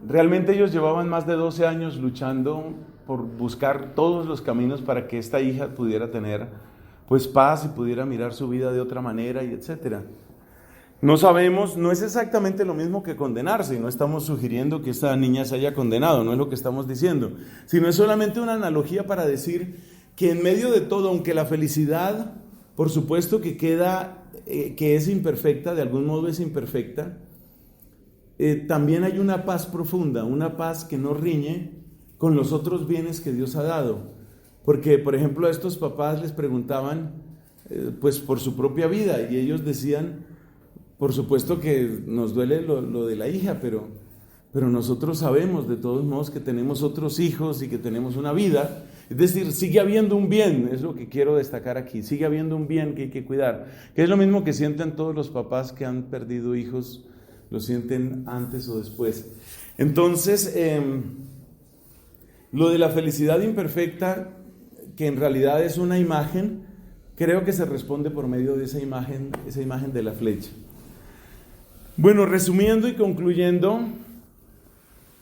Realmente ellos llevaban más de 12 años luchando por buscar todos los caminos para que esta hija pudiera tener pues paz y pudiera mirar su vida de otra manera y etcétera. No sabemos, no es exactamente lo mismo que condenarse, y no estamos sugiriendo que esta niña se haya condenado, no es lo que estamos diciendo, sino es solamente una analogía para decir que en medio de todo, aunque la felicidad, por supuesto que queda, que es imperfecta, de algún modo es imperfecta, también hay una paz profunda, una paz que no riñe con los otros bienes que Dios ha dado. Porque, por ejemplo, a estos papás les preguntaban pues por su propia vida, y ellos decían, por supuesto que nos duele lo de la hija, pero nosotros sabemos de todos modos que tenemos otros hijos y que tenemos una vida. Es decir, sigue habiendo un bien, es lo que quiero destacar aquí, sigue habiendo un bien que hay que cuidar, que es lo mismo que sienten todos los papás que han perdido hijos, lo sienten antes o después. Entonces, lo de la felicidad imperfecta, que en realidad es una imagen, creo que se responde por medio de esa imagen de la flecha. Bueno, resumiendo y concluyendo,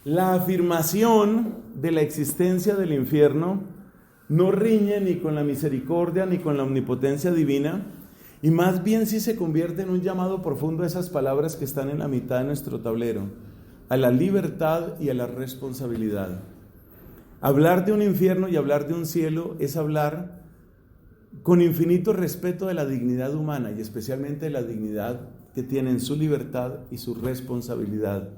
la afirmación de la existencia del infierno no riñe ni con la misericordia ni con la omnipotencia divina, y más bien sí se convierte en un llamado profundo a esas palabras que están en la mitad de nuestro tablero, a la libertad y a la responsabilidad. Hablar de un infierno y hablar de un cielo es hablar con infinito respeto de la dignidad humana, y especialmente de la dignidad que tienen su libertad y su responsabilidad.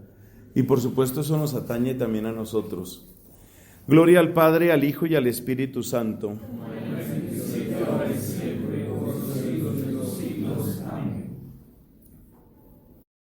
Y por supuesto eso nos atañe también a nosotros. Gloria al Padre, al Hijo y al Espíritu Santo.